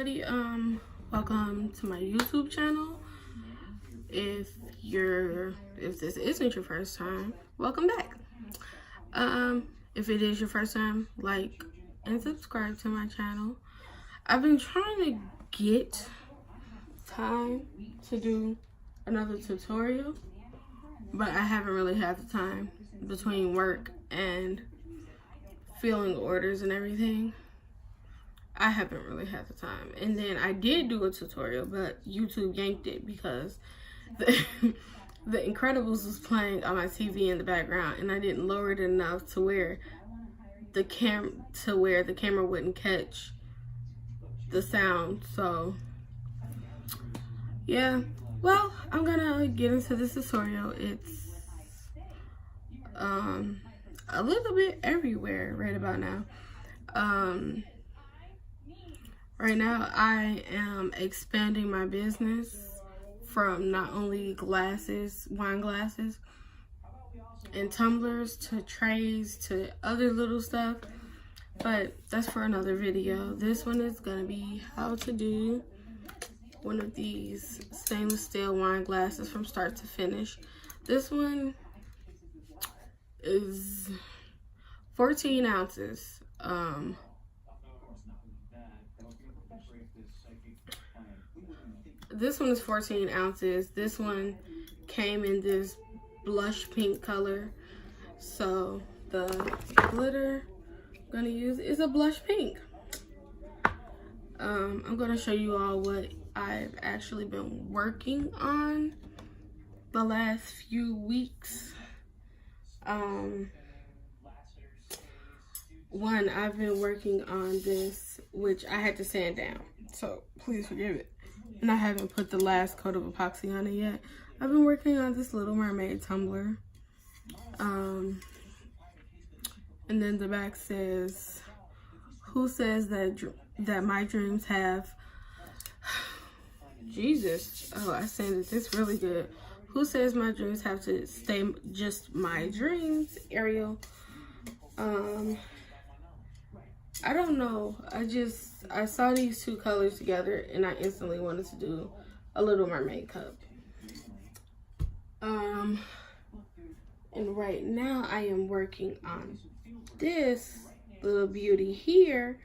everybody, welcome to my YouTube channel. If this isn't your first time, welcome back. If it is your first time, like and subscribe to my channel. I've been trying to get time to do another tutorial, but I haven't really had the time between work and filling orders and everything. I haven't really had the time. And then I did do a tutorial, but YouTube yanked it because the Incredibles was playing on my TV in the background, and I didn't lower it enough to where the camera wouldn't catch the sound. So yeah, well, I'm gonna get into this tutorial. It's a little bit everywhere right about now. Right now, I am expanding my business from not only glasses, wine glasses, and tumblers to trays to other little stuff, but that's for another video. This one is going to be how to do one of these stainless steel wine glasses from start to finish. This one is 14 ounces. This one is 14 ounces. This one came in this blush pink color. So the glitter I'm gonna use is a blush pink. I'm gonna show you all what I've actually been working on the last few weeks. One, I've been working on this, which I had to sand down, so please forgive it. And I haven't put the last coat of epoxy on it yet. I've been working on this Little Mermaid tumbler. And then the back says, who says that my dreams have... Jesus. Oh, I sanded this really good. Who says my dreams have to stay just my dreams, Ariel? I don't know. I saw these two colors together and I instantly wanted to do a Little Mermaid cup. And right now I am working on this little beauty here.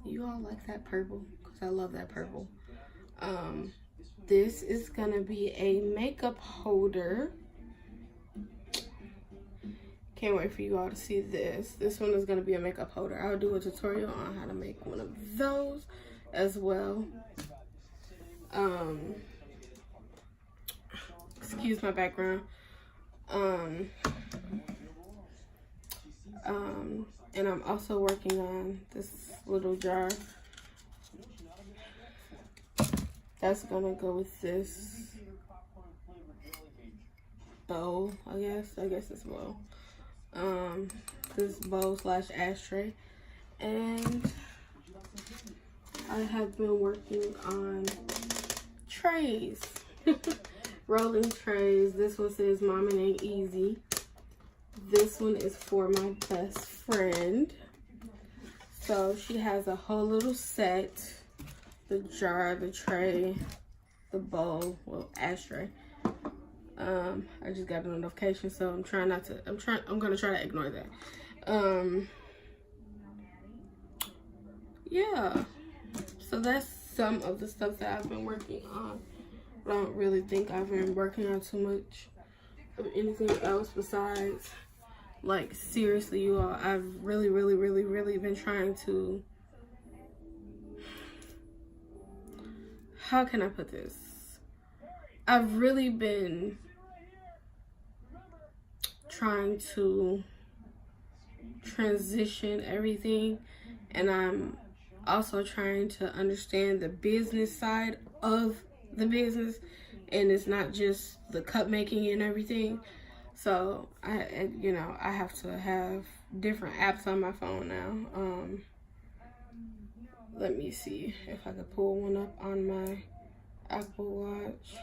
You all like that purple? Because I love that purple. This is gonna be a makeup holder. Can't wait for you all to see this. This one is going to be a makeup holder. I'll do a tutorial on how to make one of those as well. Excuse my background. And I'm also working on this little jar. That's going to go with this bowl, I guess. I guess it's a bowl. This bowl / ashtray, and I have been working on trays. Rolling trays. This one says Mom, It Ain't Easy. This one is for my best friend, so she has a whole little set: the jar, the tray, the bowl, well, ashtray. I just got a notification, so I'm gonna try to ignore that. Yeah, so that's some of the stuff that I've been working on. I don't really think I've been working on too much of anything else besides, like, seriously, you all, I've really been trying to, how can I put this? I've really been trying to transition everything, and I'm also trying to understand the business side of the business, and it's not just the cup making and everything. So I have to have different apps on my phone now. Let me see if I could pull one up on my Apple Watch.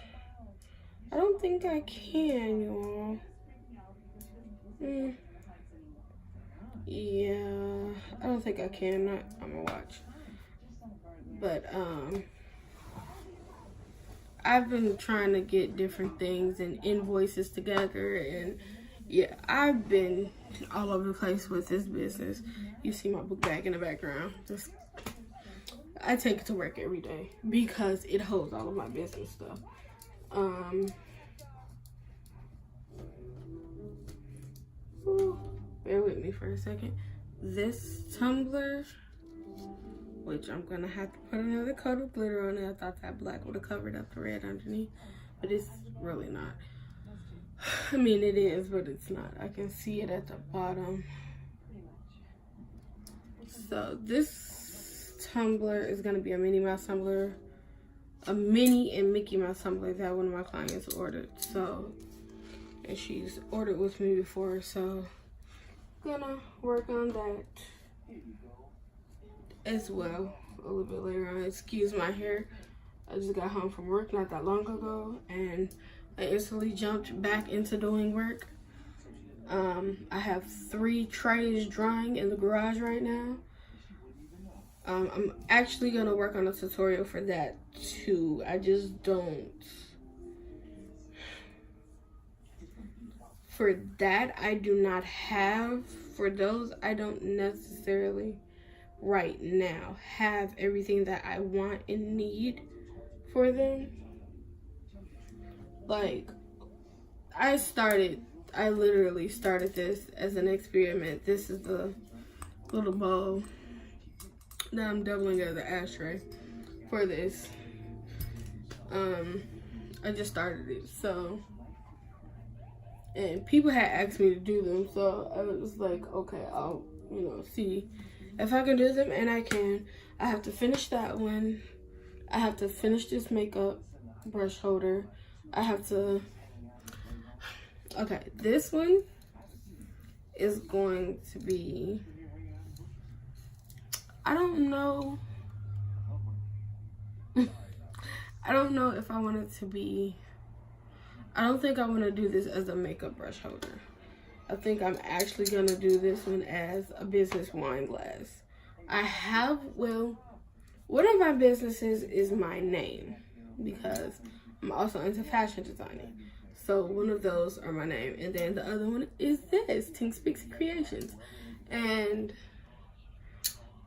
I don't think I can, y'all. Yeah, I don't think I can, not on my watch. But I've been trying to get different things and invoices together, and yeah, I've been all over the place with this business. You see my book bag in the background. I take it to work every day because it holds all of my business stuff. Bear with me for a second. This tumbler, which I'm gonna have to put another coat of glitter on it. I thought that black would have covered up the red underneath, but it's really not. I mean, it is, but it's not. I can see it at the bottom. So this tumbler is gonna be a Minnie Mouse tumbler, a Minnie and Mickey Mouse tumbler that one of my clients ordered. So, and she's ordered with me before, so gonna work on that as well a little bit later on. Excuse my hair. I just got home from work not that long ago, and I instantly jumped back into doing work. I have 3 trays drying in the garage right now. I'm actually gonna work on a tutorial for that too. I just don't. For that, I do not have. For those, I don't necessarily right now have everything that I want and need for them. Like, I literally started this as an experiment. This is the little bowl that I'm doubling as an ashtray for this. I just started it, so, and people had asked me to do them, so I was like, okay, I'll, see if I can do them, and I can. I have to finish that one. I have to finish this makeup brush holder. I have to, okay, this one is going to be, I don't know. I don't know if I want it to be, I don't think I want to do this as a makeup brush holder. I think I'm actually going to do this one as a business wine glass. Well, one of my businesses is my name because I'm also into fashion designing. So one of those are my name. And then the other one is this, Tinks Pixie Creations. And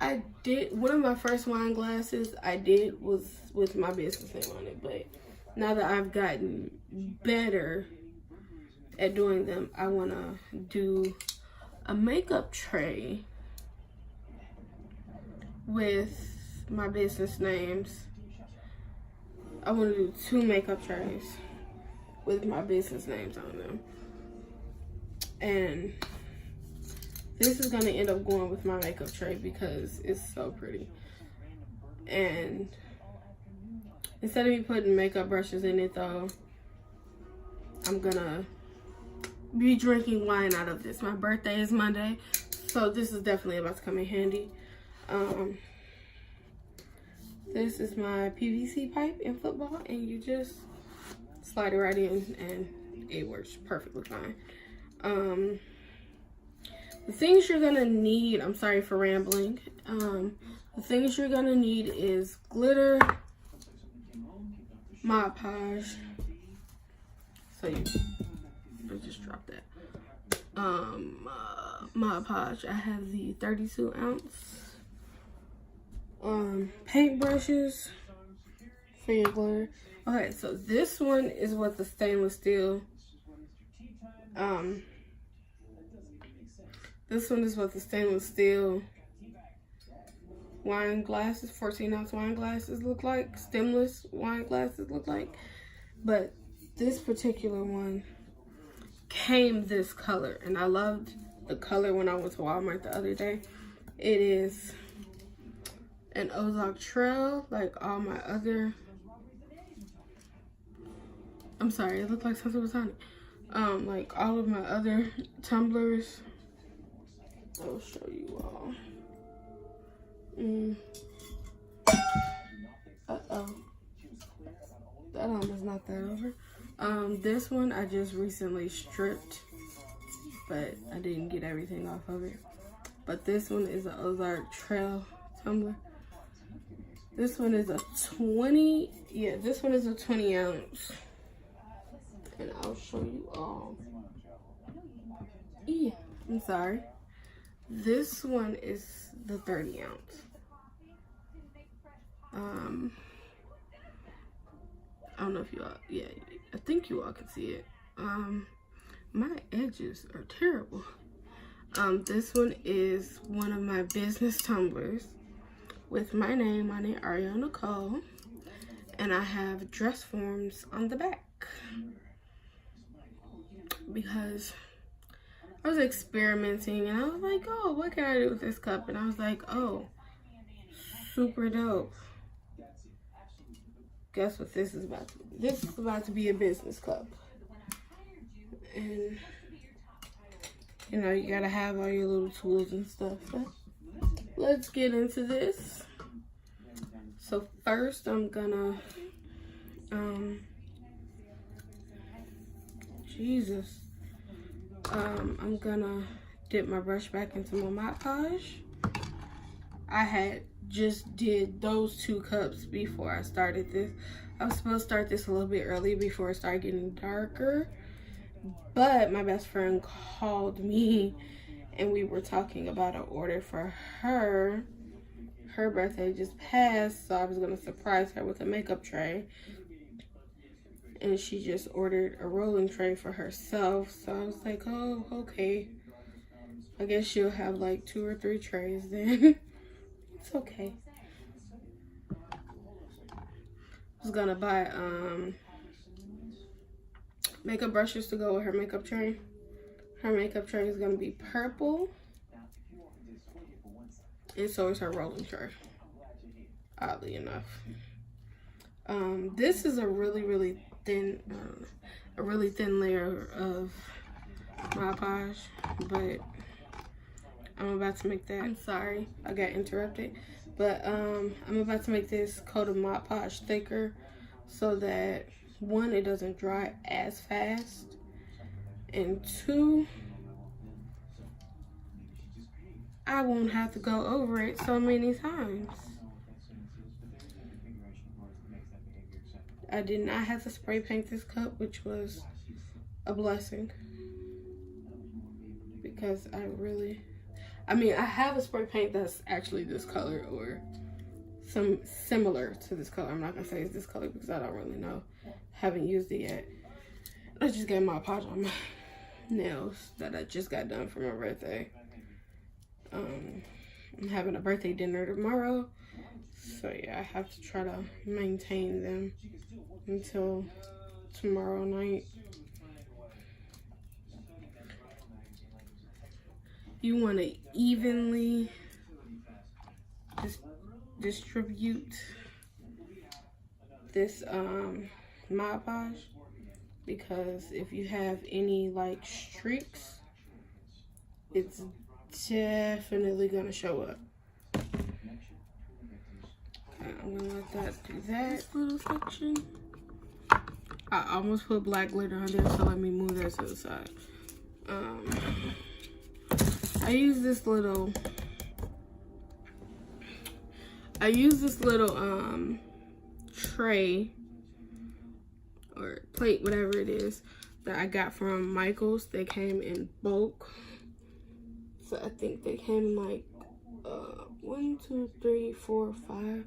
I did, one of my first wine glasses I did was with my business name on it. But now that I've gotten better at doing them, I want to do a makeup tray with my business names. I want to do 2 makeup trays with my business names on them. And this is going to end up going with my makeup tray because it's so pretty. And instead of me putting makeup brushes in it though, I'm going to be drinking wine out of this. My birthday is Monday, so this is definitely about to come in handy. This is my PVC pipe in football, and you just slide it right in and it works perfectly fine. The things you're gonna need, I'm sorry for rambling, the things you're gonna need is glitter, Mod Podge, so you just drop that, Mod Podge. I have the 32 ounce paint brushes for your glitter. Okay, so this one is what the stainless steel, this one is what the stainless steel wine glasses, 14 ounce wine glasses look like, stemless wine glasses look like. But this particular one came this color, and I loved the color when I went to Walmart the other day. It is an Ozark Trail, like all my other, I'm sorry, it looked like something was on it. Like all of my other tumblers. I'll show you all. Uh-oh. That one is not that over. This one I just recently stripped, but I didn't get everything off of it. But this one is an Ozark Trail tumbler. This one is a 20, yeah, this one is a 20 ounce. And I'll show you all. Yeah, I'm sorry. This one is the 30 ounce. I don't know if you all, yeah, I think you all can see it. My edges are terrible. This one is one of my business tumblers with my name on it, Ariel Nicole, and I have dress forms on the back because I was experimenting and I was like, oh, what can I do with this cup? And I was like, oh, super dope. Guess what this is about to be? This is about to be a business cup. And you know, you gotta have all your little tools and stuff. So let's get into this. So first I'm gonna I'm gonna dip my brush back into my Mod Podge. I had just did those 2 cups before I started this. I was supposed to start this a little bit early before it started getting darker, but my best friend called me and we were talking about an order for her. Her birthday just passed, so I was gonna surprise her with a makeup tray. And she just ordered a rolling tray for herself. So I was like, oh, okay. I guess she'll have like 2 or 3 trays then. It's okay. I was gonna buy makeup brushes to go with her makeup tray. Her makeup tray is gonna be purple. And so is her rolling tray, oddly enough. This is a really thin layer of Mod Podge, but I'm about to make that. I'm sorry, I got interrupted, but I'm about to make this coat of Mod Podge thicker so that 1, it doesn't dry as fast, and 2, I won't have to go over it so many times. I did not have to spray paint this cup, which was a blessing, because I have a spray paint that's actually this color or some similar to this color. I'm not gonna say it's this color because I don't really know. Haven't used it yet. I just got Mod Podge on my nails that I just got done for my birthday. I'm having a birthday dinner tomorrow, so yeah, I have to try to maintain them until tomorrow night. You want to evenly distribute this Mod Podge, because if you have any like streaks, it's definitely gonna show up. Okay, I'm gonna let that do that little section. I almost put black glitter on there, so let me move that to the side. I use this little tray or plate, whatever it is, that I got from Michaels. They came in bulk. So I think they came in like 1, 2, 3, 4, 5.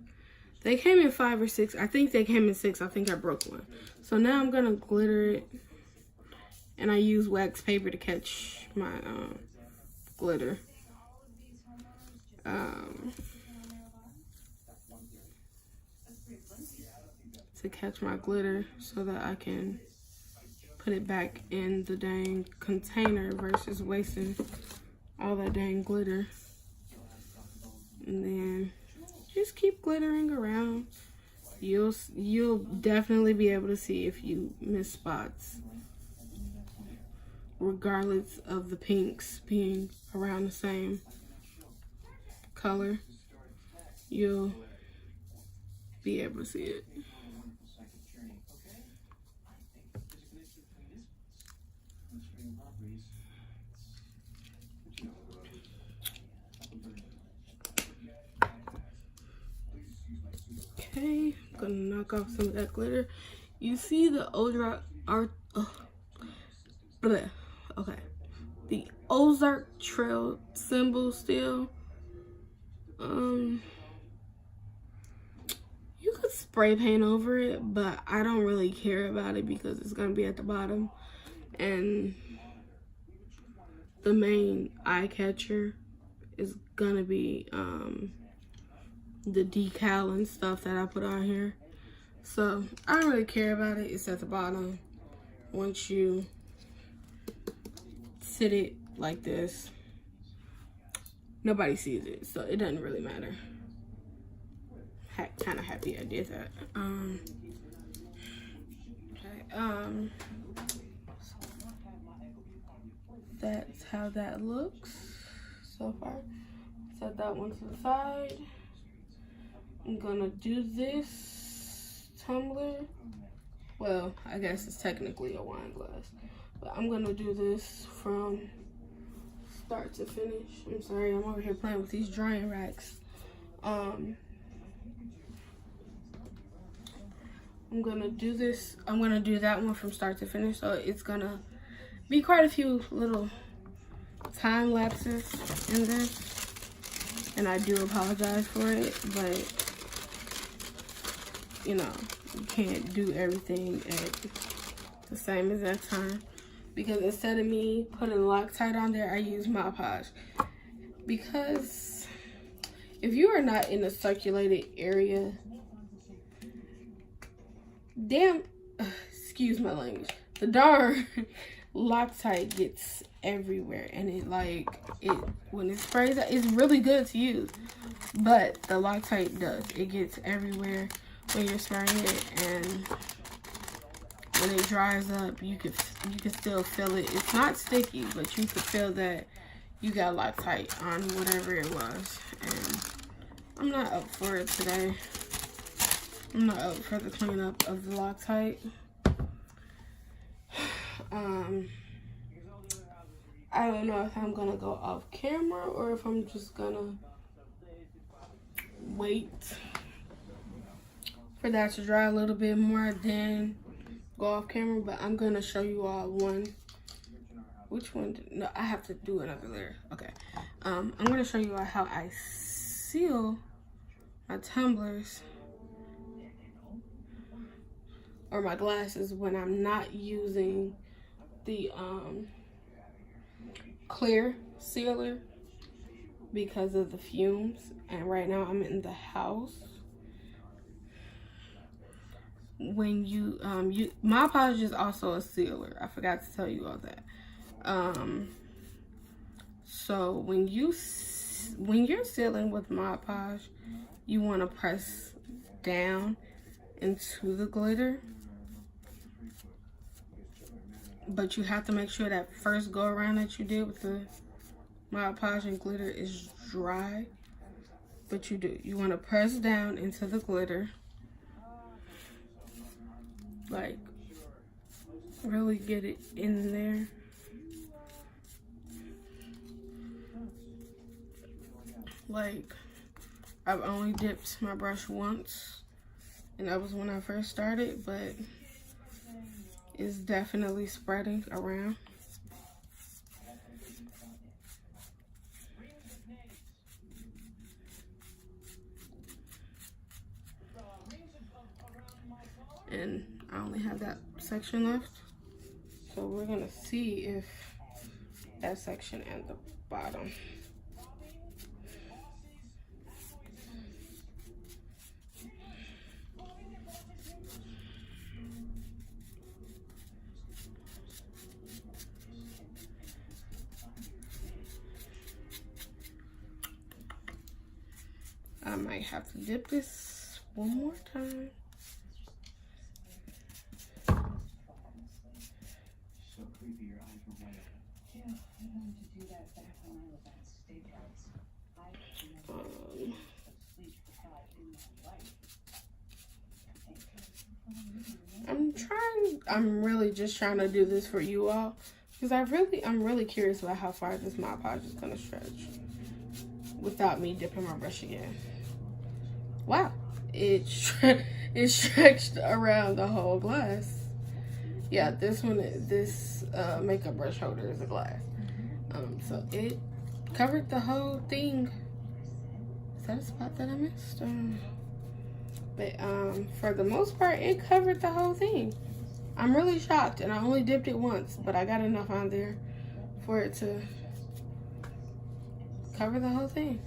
They came in 5 or 6. I think they came in 6. I think I broke one. So now I'm gonna glitter it, and I use wax paper to catch my glitter. To catch my glitter so that I can put it back in the dang container versus wasting all that dang glitter. And then just keep glittering around. You'll definitely be able to see if you miss spots, regardless of the pinks being around the same color. You'll be able to see it. Okay, I'm gonna knock off some of that glitter. You see the Ozark okay, the Ozark Trail symbol still. You could spray paint over it, but I don't really care about it because it's gonna be at the bottom, and the main eye catcher is gonna be the decal and stuff that I put on here. So I don't really care about it. It's at the bottom. Once you sit it like this, nobody sees it, so it doesn't really matter. Kind of happy I did that. Okay, that's how that looks so far. Set that one to the side. I'm gonna do this tumbler. Well, I guess it's technically a wine glass, but I'm gonna do this from start to finish. I'm sorry, I'm over here playing with these drying racks. I'm gonna do this. I'm gonna do that one from start to finish, so it's gonna be quite a few little time lapses in this, and I do apologize for it, but you know, you can't do everything at the same exact time, because instead of me putting Loctite on there, I use Mod Podge, because if you are not in a circulated area, excuse my language, the darn Loctite gets everywhere, and when it sprays, it's really good to use, but the Loctite does, it gets everywhere when you're spraying it, and when it dries up, you can still feel it. It's not sticky, but you could feel that you got Loctite on whatever it was, and I'm not up for it today. I'm not up for the cleanup of the Loctite. I don't know if I'm gonna go off camera or if I'm just gonna wait for that to dry a little bit more, then go off camera. But I'm gonna show you all one. Which one? No, I have to do another layer. Okay. I'm gonna show you all how I seal my tumblers or my glasses when I'm not using the clear sealer because of the fumes. And right now I'm in the house. When you Mod Podge is also a sealer. I forgot to tell you all that. So when you're sealing with Mod Podge, you want to press down into the glitter, but you have to make sure that first go around that you did with the Mod Podge and glitter is dry. But you want to press down into the glitter, like really get it in there. Like, I've only dipped my brush once, and that was when I first started, but it's definitely spreading around. And I only have that section left, so we're gonna see if that section and the bottom. I might have to dip this one more time. So creepy, your eyes were white. Yeah, I wanted to do that back when I was at Steakhouse. I'm really just trying to do this for you all, because I'm really curious about how far this Mod Podge is gonna stretch without me dipping my brush again. Wow, it it stretched around the whole glass. Yeah, this makeup brush holder is a glass. So it covered the whole thing. Is that a spot that I missed? But for the most part, it covered the whole thing. I'm really shocked, and I only dipped it once, but I got enough on there for it to cover the whole thing.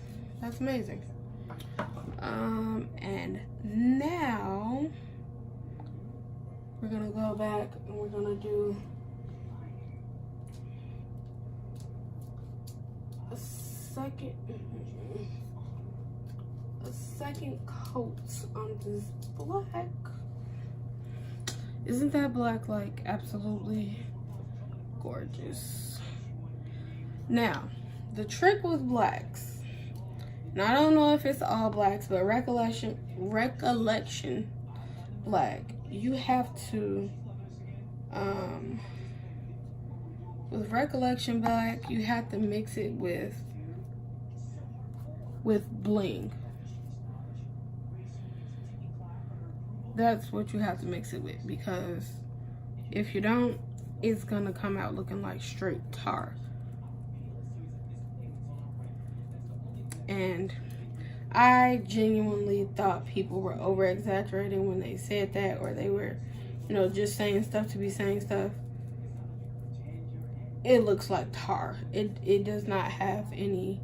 That's amazing. And now we're gonna go back and we're gonna do a second coat on this black. Isn't that black like absolutely gorgeous? Now, the trick with blacks, and I don't know if it's all blacks, but recollection black, you have to with recollection black, you have to mix it with bling. That's what you have to mix it with, because if you don't, it's gonna come out looking like straight tar. And I genuinely thought people were over exaggerating when they said that, or they were, you know, just saying stuff to be saying stuff. It looks like tar. It does not have any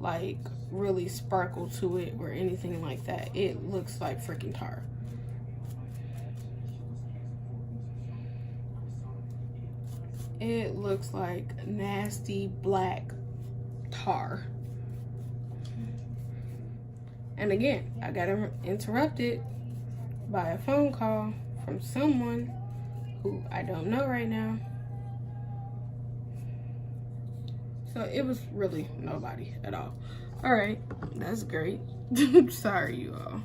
like really sparkle to it or anything like that. It looks like freaking tar. It looks like nasty black tar. And again, I got interrupted by a phone call from someone who I don't know right now. So it was really nobody at all. All right, that's great. Sorry, you all.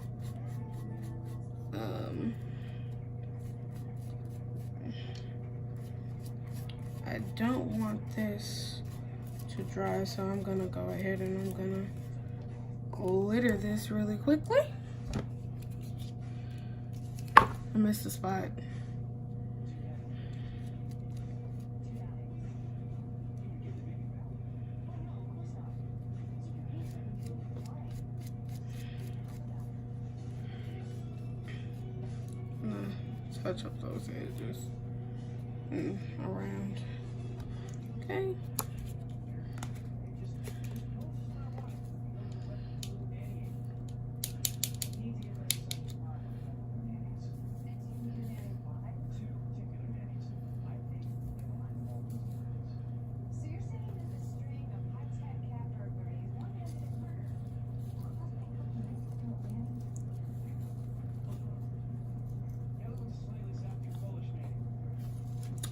I don't want this to dry, so I'm gonna go ahead and I'm gonna glitter this really quickly. I missed a spot. Touch up those edges around. Okay.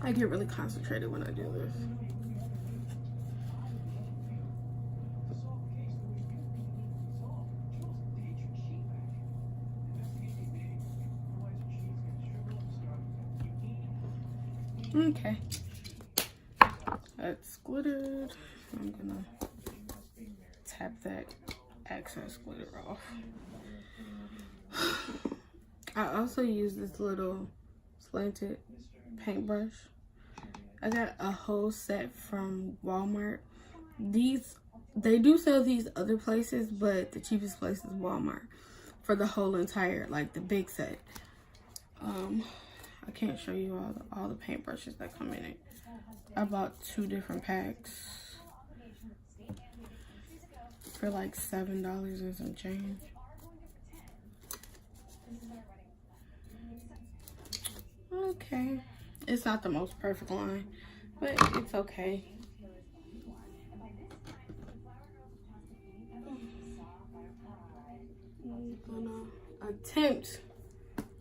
I get really concentrated when I do this. Okay. That's glittered. I'm gonna tap that excess glitter off. I also use this little slanted paintbrush. I got a whole set from Walmart. They do sell these other places, but the cheapest place is Walmart for the whole entire, like the big set. I can't show you all the paintbrushes that come in it. I bought 2 different packs for like $7 and some change. Okay. It's not the most perfect line, but it's okay.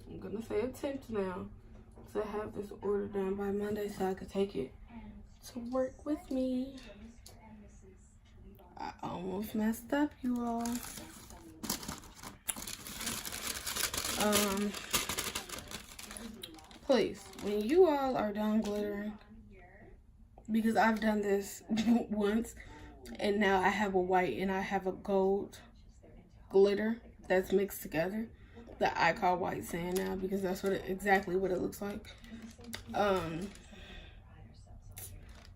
I'm gonna say attempt now to have this order done by Monday so I could take it to work with me. I almost messed up, you all. Please, when you all are done glittering, because I've done this once and now I have a white and I have a gold glitter that's mixed together that I call white sand now, because that's exactly what it looks like.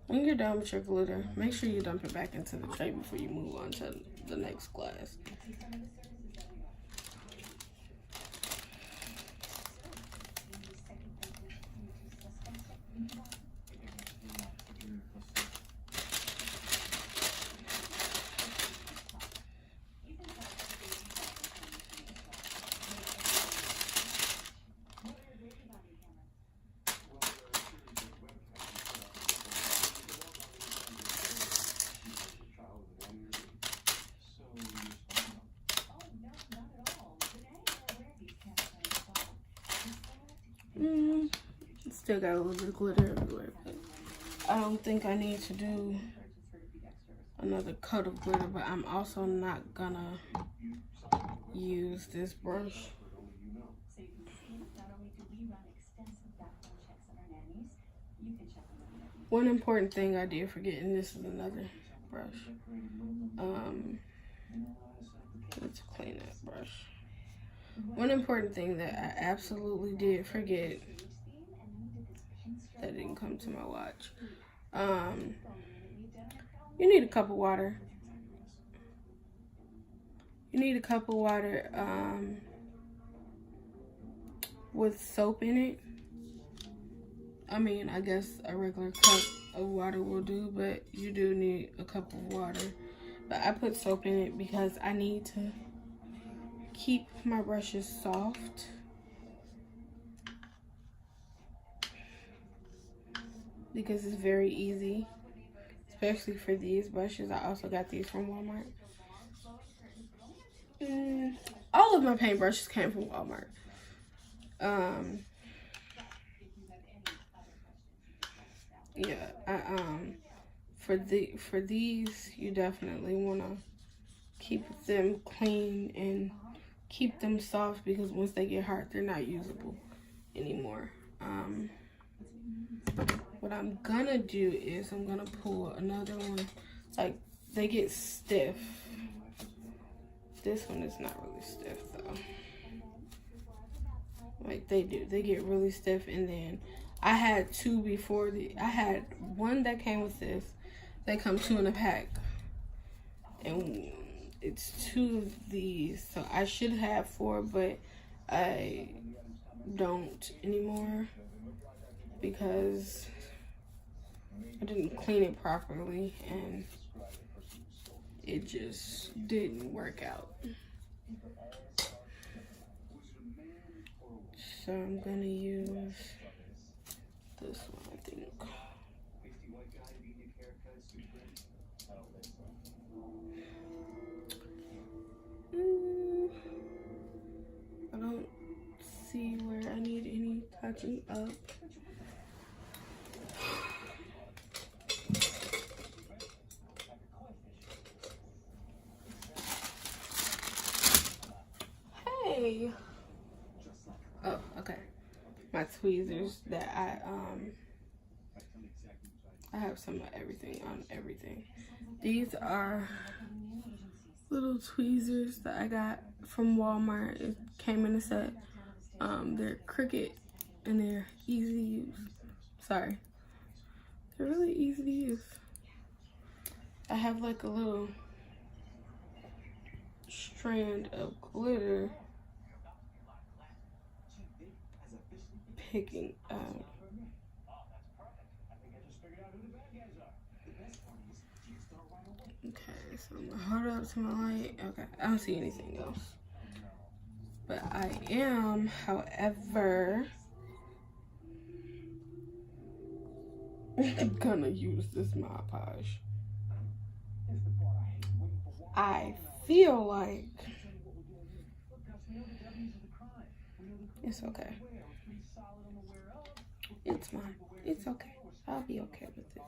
When you're done with your glitter, make sure you dump it back into the tray before you move on to the next glass. Still got a little bit of glitter everywhere, but I don't think I need to do another coat of glitter, but I'm also not gonna use this brush. One important thing I did forget, and this is another brush. Let's clean that brush. One important thing that I absolutely did forget that didn't come to my watch. You need a cup of water. You need a cup of water with soap in it. I mean, I guess a regular cup of water will do, but you do need a cup of water. But I put soap in it because I need to keep my brushes soft. Because it's very easy, especially for these brushes. I also got these from Walmart. All of my paint brushes came from Walmart. For these, you definitely want to keep them clean and keep them soft, because once they get hard, they're not usable anymore. What I'm gonna do is I'm gonna pull another one. Like, they get stiff. This one is not really stiff though. Like, they get really stiff. And then I had two before. I had one that came with this. They come 2 in a pack, and it's 2 of these, so I should have 4, but I don't anymore because I didn't clean it properly and it just didn't work out. So I'm gonna use this one, I think. I don't see where I need any touching up. Hey. Oh, okay. My tweezers that I have some of everything on everything. These are little tweezers that I got from Walmart. It came in a set. They're Cricut and they're easy to use. Sorry. They're really easy to use. I have like a little strand of glitter picking out. Okay, so I'm gonna hold it up to my light. Okay, I don't see anything else. But I am, however, gonna use this Mod Podge. I feel like it's okay. It's fine. It's okay. I'll be okay with it.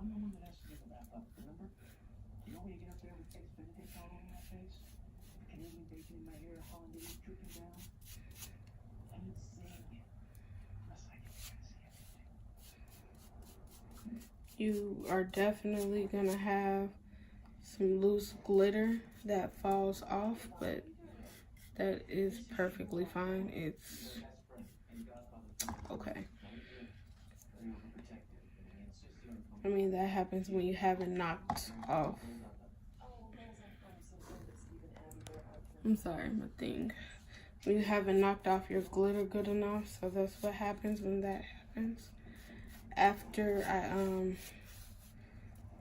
I'm the one that has to get the bath up, remember? You know when you get up there with eggs Benedict all over my face? Canadian bacon in my hair, hollandaise dripping down? I would sing unless I could see everything. you are definitely gonna have some loose glitter that falls off, but that is perfectly fine. It's okay. I mean, that happens when you haven't knocked off. I'm sorry, my thing. When you haven't knocked off your glitter good enough, so that's what happens when that happens. After I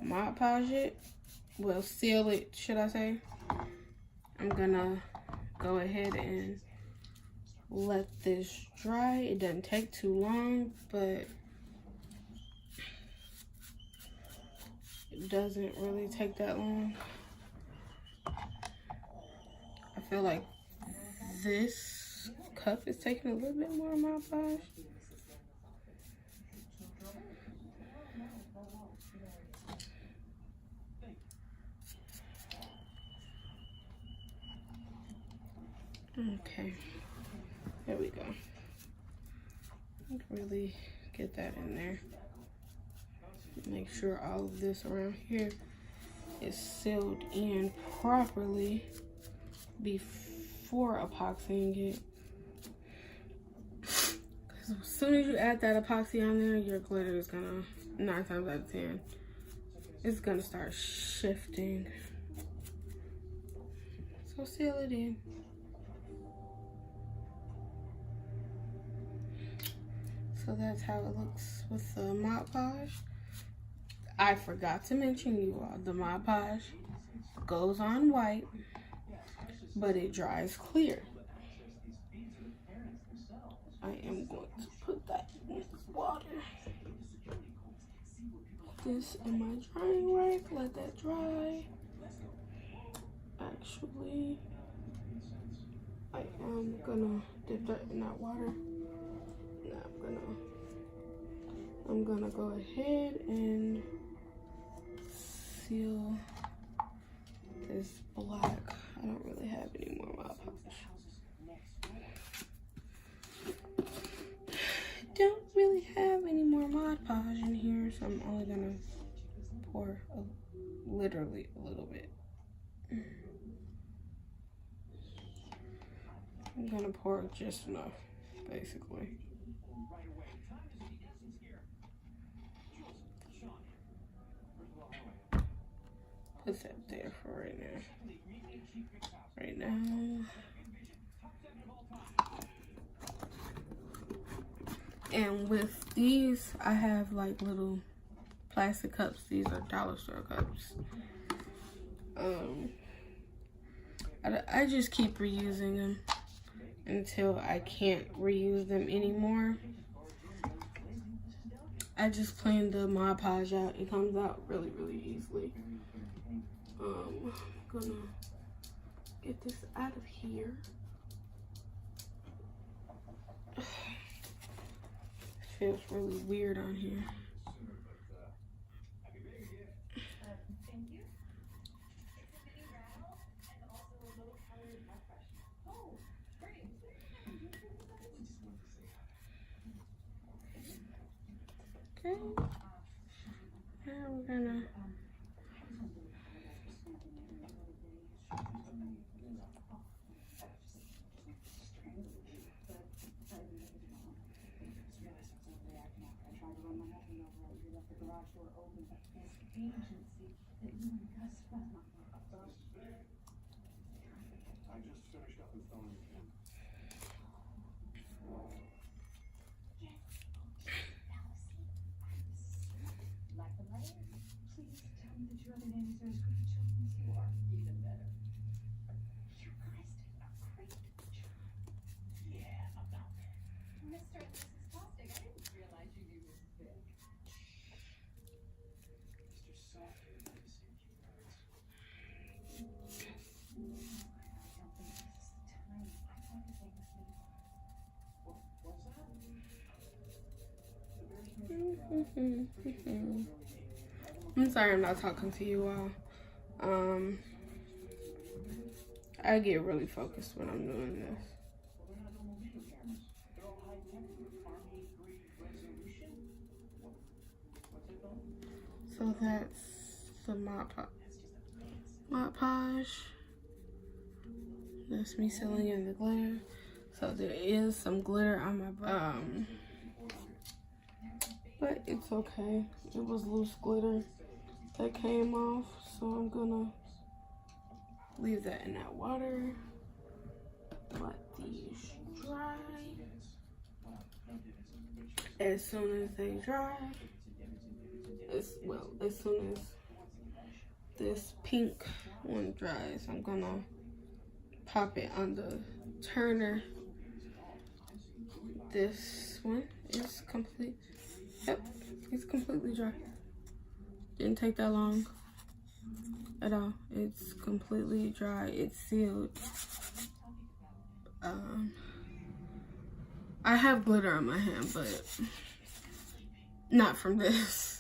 Mod Podge it, well, seal it, should I say, I'm gonna go ahead and let this dry. It doesn't take too long, but it doesn't really take that long. I feel like this cup is taking a little bit more Mod Podge. Okay, there we go. Really get that in there. Make sure all of this around here is sealed in properly before epoxying it. Because as soon as you add that epoxy on there, your glitter is gonna, 9 times out of 10, it's gonna start shifting. So seal it in. So that's how it looks with the Mod Podge. I forgot to mention you all, the Mod Podge goes on white, but it dries clear. I am going to put that in water. Put this in my drying rack, let that dry. Actually, I am gonna dip that in that water. I'm gonna go ahead and seal this black. I don't really have any more Mod Podge. Don't really have any more Mod Podge in here, so I'm only gonna pour literally a little bit. I'm gonna pour just enough, basically. Put that there for right now. Right now. And with these, I have like little plastic cups. These are dollar store cups. I just keep reusing them until I can't reuse them anymore. I just cleaned the Mod Podge out. It comes out really, really easily. I'm gonna get this out of here. It feels really weird on here. Okay, now we're gonna I'm sorry I'm not talking to you all. I get really focused when I'm doing this. So that's the Mod Podge. That's me selling in the glitter. So there is some glitter on my brush. But it's okay. It was loose glitter that came off. So I'm gonna leave that in that water. Let these dry. As soon as they dry, as soon as this pink one dries, I'm gonna pop it on the turner. This one is complete. Yep, it's completely dry. Didn't take that long at all. It's completely dry. It's sealed. I have glitter on my hand, but not from this.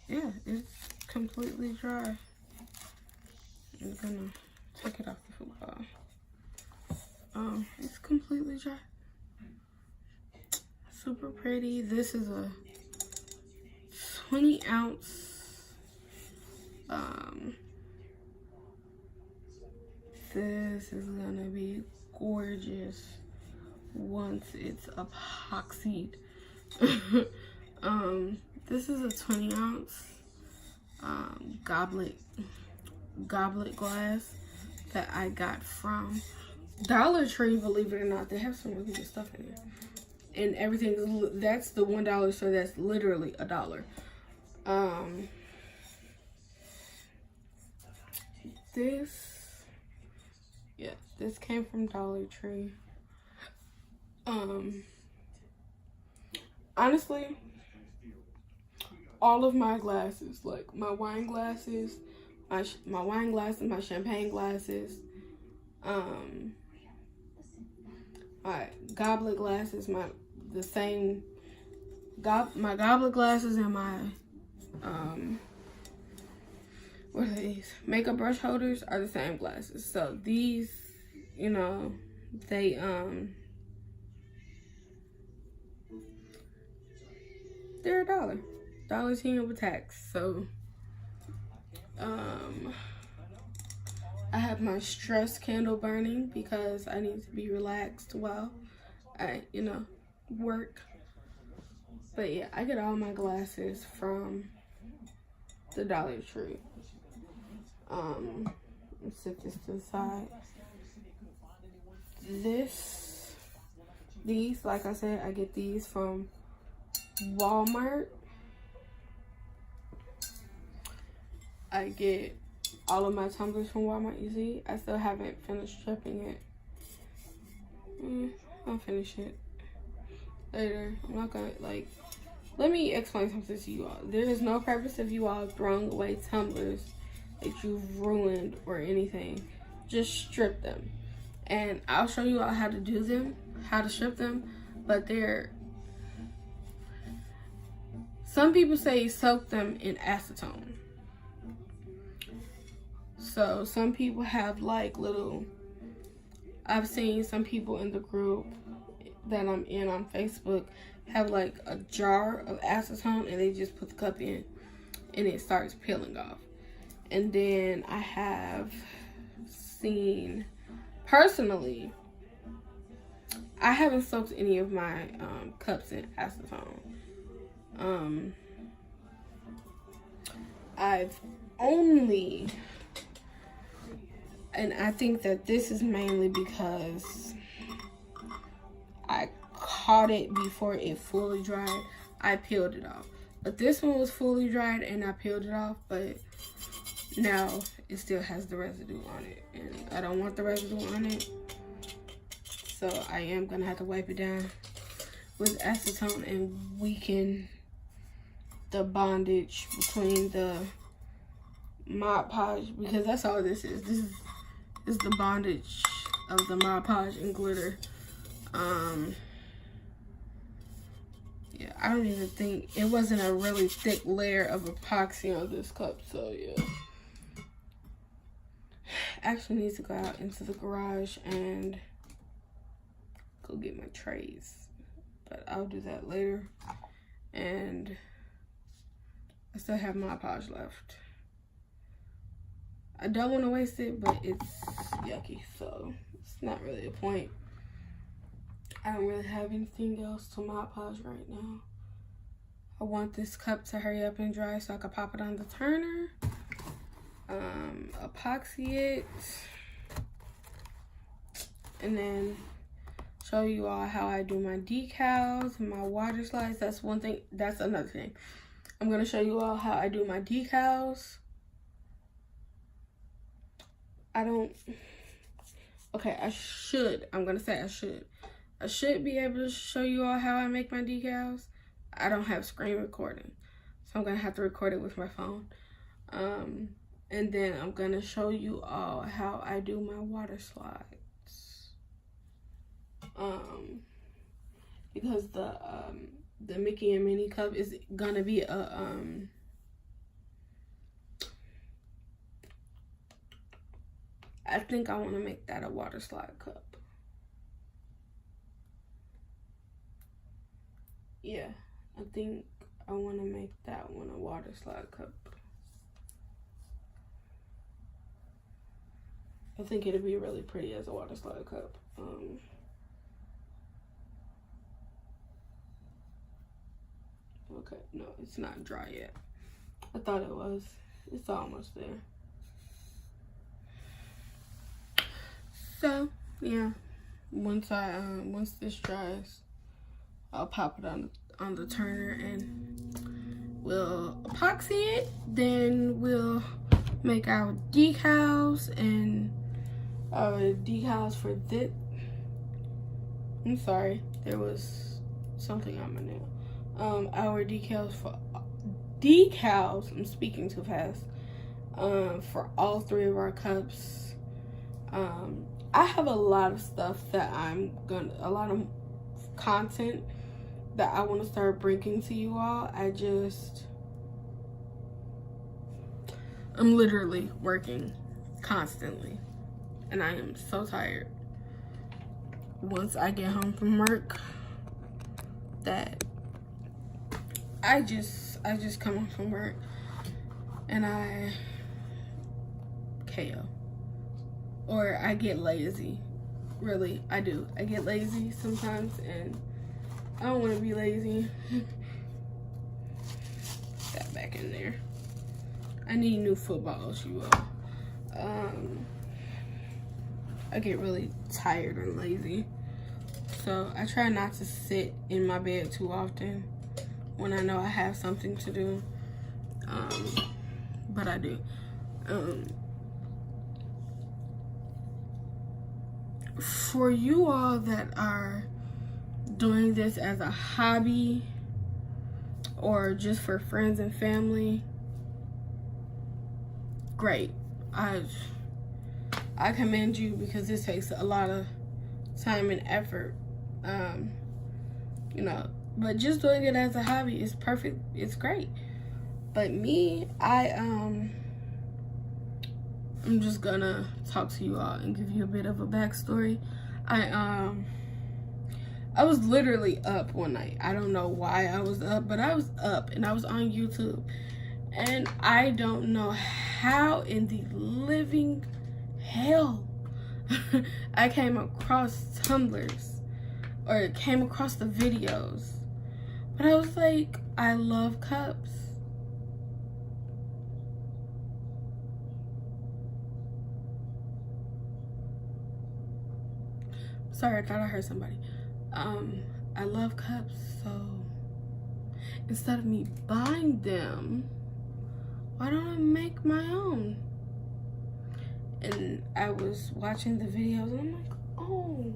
Yeah, it's completely dry. I'm gonna take it off the food ball. It's completely dry. Super pretty. This is a 20 ounce. This is gonna be gorgeous once it's epoxied. This is a 20 ounce goblet glass that I got from Dollar Tree. Believe it or not, they have some really good stuff in there, and everything. That's the $1, so that's literally $1. This came from Dollar Tree. Honestly, all of my glasses, like my wine glasses, my champagne glasses, my goblet glasses, my goblet glasses and my what are these? Makeup brush holders are the same glasses. So these, you know, they're $1. $1.10 with tax. So I have my stress candle burning because I need to be relaxed while I, work. But yeah, I get all my glasses from the Dollar Tree. Let's set this to the side. These, like I said, I get these from Walmart. I get all of my tumblers from Walmart. You see, I still haven't finished stripping it. I'll finish it later. I'm not gonna, let me explain something to you all. There is no purpose of you all throwing away tumblers that you've ruined or anything. Just strip them. And I'll show you all how to do them, how to strip them. But some people say soak them in acetone. So some people have I've seen some people in the group that I'm in on Facebook have a jar of acetone, and they just put the cup in and it starts peeling off. And then I have seen, personally, I haven't soaked any of my cups in acetone. I've only, and I think that this is mainly because I caught it before it fully dried. I peeled it off. But this one was fully dried and I peeled it off, but now it still has the residue on it. And I don't want the residue on it. So I am gonna have to wipe it down with acetone and weaken the bondage between the Mod Podge, because that's all this is. This is the bondage of the Mod Podge and glitter. Yeah, I don't even think, it wasn't a really thick layer of epoxy on this cup, so yeah. Actually need to go out into the garage and go get my trays, but I'll do that later. and I still have Mod Podge left. I don't want to waste it, but it's yucky, so it's not really a point. I don't really have anything else to Mod Podge right now. I want this cup to hurry up and dry so I can pop it on the turner. Epoxy it. And then show you all how I do my decals and my water slides. That's one thing. That's another thing. I'm going to show you all how I do my decals. I'm going to say I should. I should be able to show you all how I make my decals. I don't have screen recording, so I'm going to have to record it with my phone. And then I'm going to show you all how I do my water slides. Because the Mickey and Minnie cup is going to be a, I think I want to make that a water slide cup. Yeah, I think I want to make that one a water slide cup. I think it'd be really pretty as a water slide cup. Okay, no, it's not dry yet. I thought it was. It's almost there. So, yeah, once this dries, I'll pop it on the turner and we'll epoxy it. Then we'll make our decals and our decals for this. I'm sorry, there was something on my nail. Our decals, I'm speaking too fast, for all 3 of our cups. I have a lot of stuff that a lot of content that I want to start bringing to you all. I'm literally working constantly and I am so tired. Once I get home from work, that I just come home from work and I KO. Or I get lazy. Really, I do. I get lazy sometimes and I don't want to be lazy. That back in there. I need new footballs, you all. I get really tired and lazy. So I try not to sit in my bed too often when I know I have something to do. But I do. For you all that are doing this as a hobby or just for friends and family, great. I commend you because this takes a lot of time and effort. You know, but just doing it as a hobby is perfect. It's great. But me, I'm just gonna talk to you all and give you a bit of a backstory. I was literally up one night. I don't know why I was up, but I was up and I was on YouTube. And I don't know how in the living hell I came across Tumblrs or came across the videos. But I was like, I love cups. Sorry, I thought I heard somebody. I love cups, so instead of me buying them, why don't I make my own? And I was watching the videos and I'm like, oh,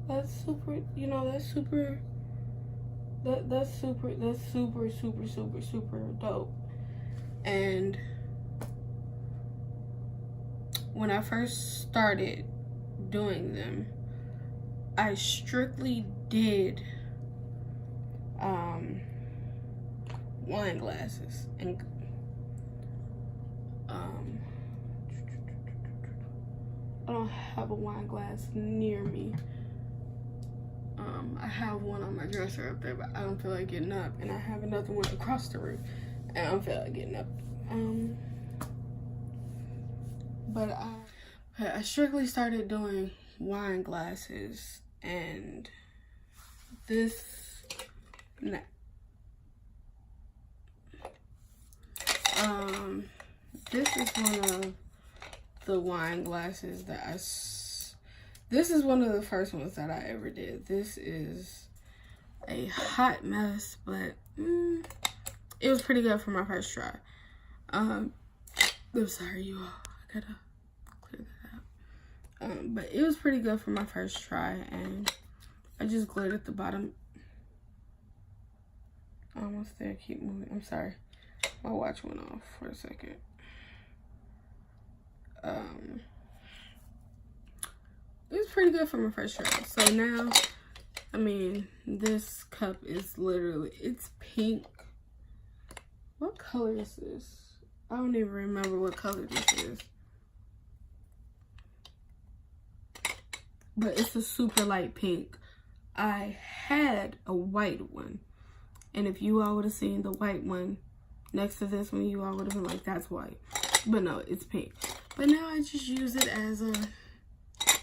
that's super, you know, that's super dope. And when I first started doing them, I strictly did wine glasses, and I don't have a wine glass near me. I have one on my dresser up there, but I don't feel like getting up. And I have another one across the room, and I don't feel like getting up. But I strictly started doing wine glasses, and this is one of the wine glasses that this is one of the first ones that I ever did. This is a hot mess, but it was pretty good for my first try. I'm sorry, you all. I gotta clear that out. But it was pretty good for my first try, and I just glued at the bottom. Almost there. Keep moving. I'm sorry. My watch went off for a second. It was pretty good for my first try. So now, I mean, this cup is literally, it's pink. What color is this? I don't even remember what color this is. But it's a super light pink. I had a white one. And if you all would have seen the white one next to this one, you all would have been like, that's white. But no, it's pink. But now I just use it as a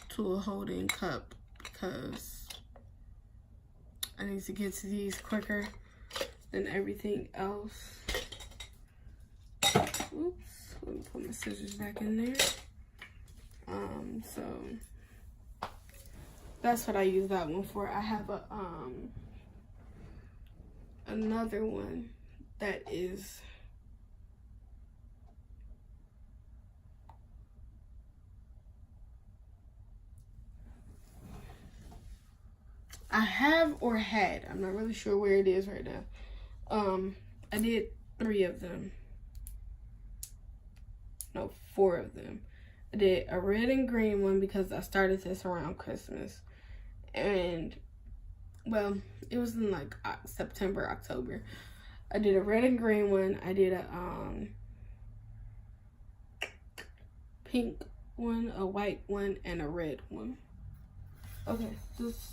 tool holding cup because I need to get to these quicker than everything else. Oops, let me put my scissors back in there. So that's what I use that one for. I have a another one that is I have or had. I'm not really sure where it is right now. I did 3 of them. No, 4 of them. I did a red and green one because I started this around Christmas. And, well, it was in like September, October. I did a red and green one. I did a pink one, a white one, and a red one. Okay, this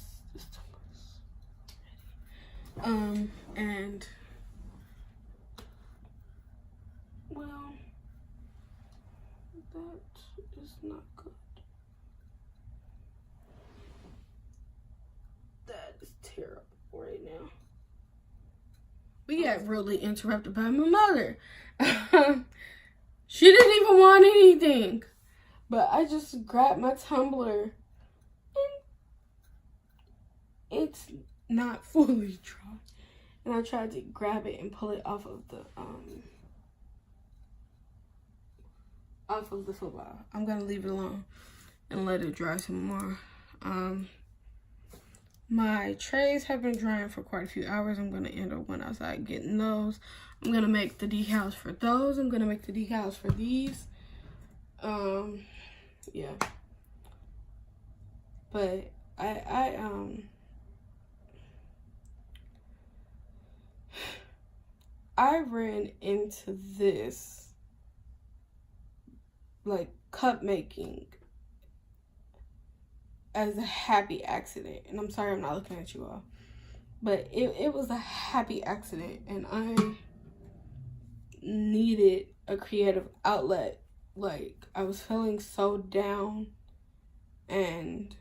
and well, that is not good. That is terrible right now. We got really interrupted by my mother. She didn't even want anything, but I just grabbed my tumbler and it's not fully dry. And I tried to grab it and pull it off of the football. I'm gonna leave it alone and let it dry some more. My trays have been drying for quite a few hours. I'm gonna end up going outside getting those. I'm gonna make the decals for those. I'm gonna make the decals for these. Yeah. But I ran into this, like, cup making as a happy accident. And I'm sorry I'm not looking at you all. But it was a happy accident. And I needed a creative outlet. Like, I was feeling so down. And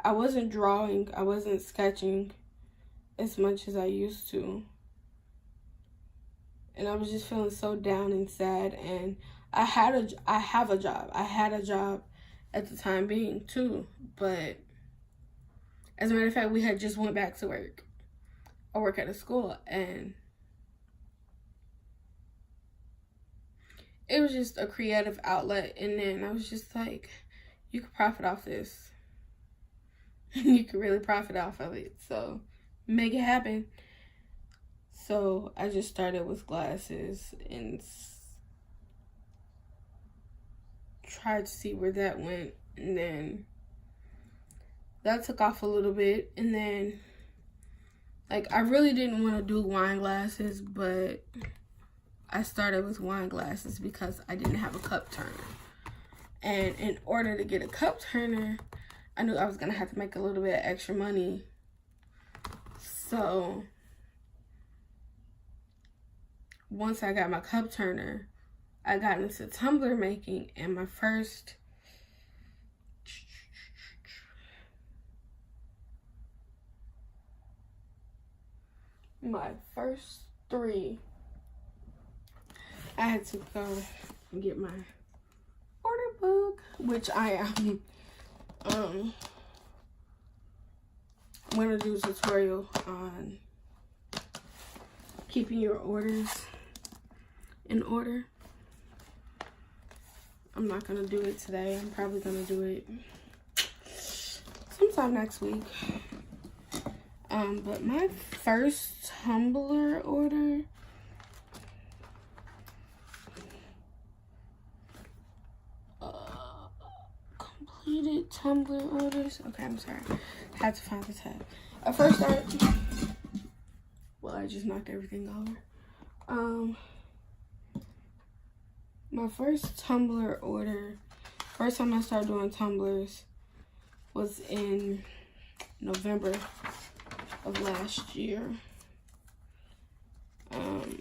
I wasn't drawing. I wasn't sketching as much as I used to. And I was just feeling so down and sad. And I have a job. I had a job at the time being too. But as a matter of fact, we had just went back to work. I work at a school, and it was just a creative outlet. And then I was just like, you could profit off this. You could really profit off of it. So make it happen. So I just started with glasses and tried to see where that went. And then that took off a little bit. And then, like, I really didn't want to do wine glasses, but I started with wine glasses because I didn't have a cup turner. And in order to get a cup turner, I knew I was gonna have to make a little bit of extra money. So once I got my cup turner, I got into tumbler making, and my first three, I had to go and get my order book, which I am I'm gonna do a tutorial on keeping your orders in order. I'm not gonna do it today. I'm probably gonna do it sometime next week. But my first tumbler order, completed tumbler orders. Okay, I'm sorry. I had to find the tab. Well, I just knocked everything over. My first tumbler order, first time I started doing tumblers was in November of last year.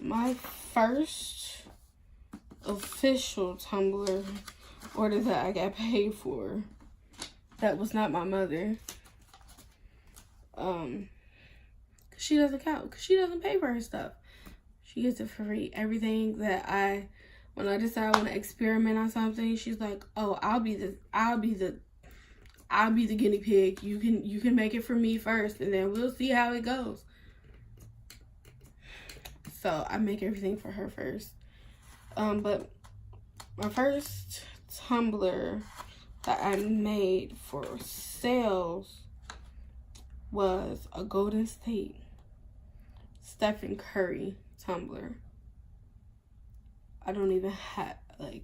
My first official tumbler order that I got paid for, that was not my mother. She doesn't count, because she doesn't pay for her stuff. She gets it for free. Everything that when I decide I want to experiment on something, she's like, "Oh, I'll be the guinea pig. You can make it for me first, and then we'll see how it goes." So I make everything for her first. But my first tumbler that I made for sales was a Golden State Stephen Curry tumbler. I don't even have I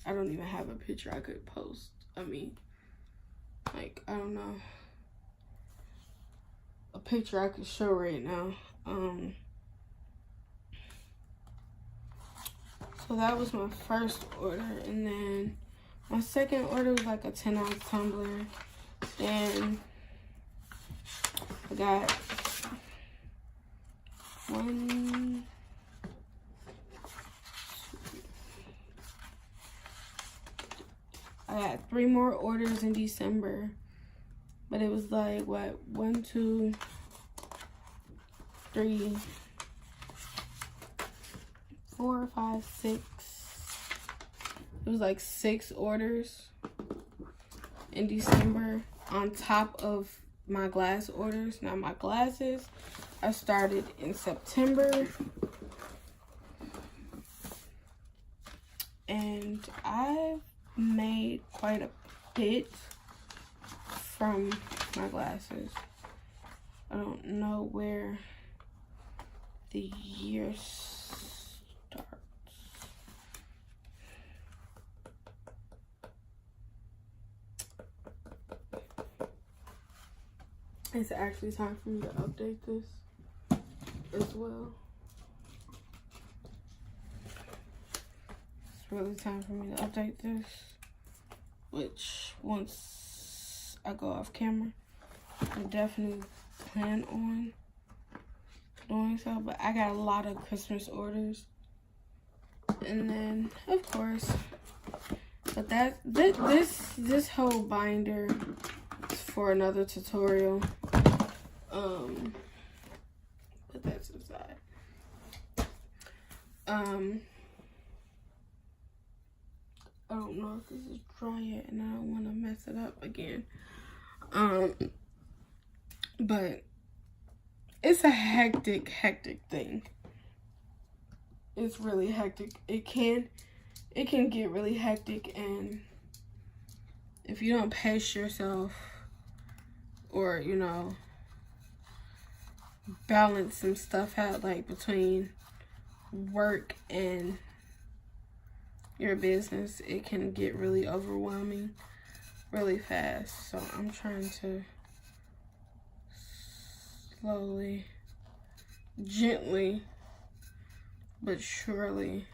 don't even have a picture I could post. I mean, like, I don't know, a picture I could show right now. So that was my first order, and then my second order was like a 10-ounce tumbler. Then I got I got 3 more orders in December, but it was like, what, 1, 2, 3, 4, 5, 6. It was like 6 orders in December on top of my glass orders. Now my glasses, I started in September, and I've made quite a bit from my glasses. I don't know where the year starts. It's actually time for me to update this as well. It's really time for me to update this, which once I go off camera, I definitely plan on doing so. But I got a lot of Christmas orders, and then of course, but this whole binder is for another tutorial. Put that to the side. I don't know if this is dry yet, and I don't want to mess it up again. But it's a hectic thing. It's really hectic. It can get really hectic, and if you don't pace yourself, or, you know, balance some stuff out, like between work and your business, it can get really overwhelming really fast. So I'm trying to slowly, gently, but surely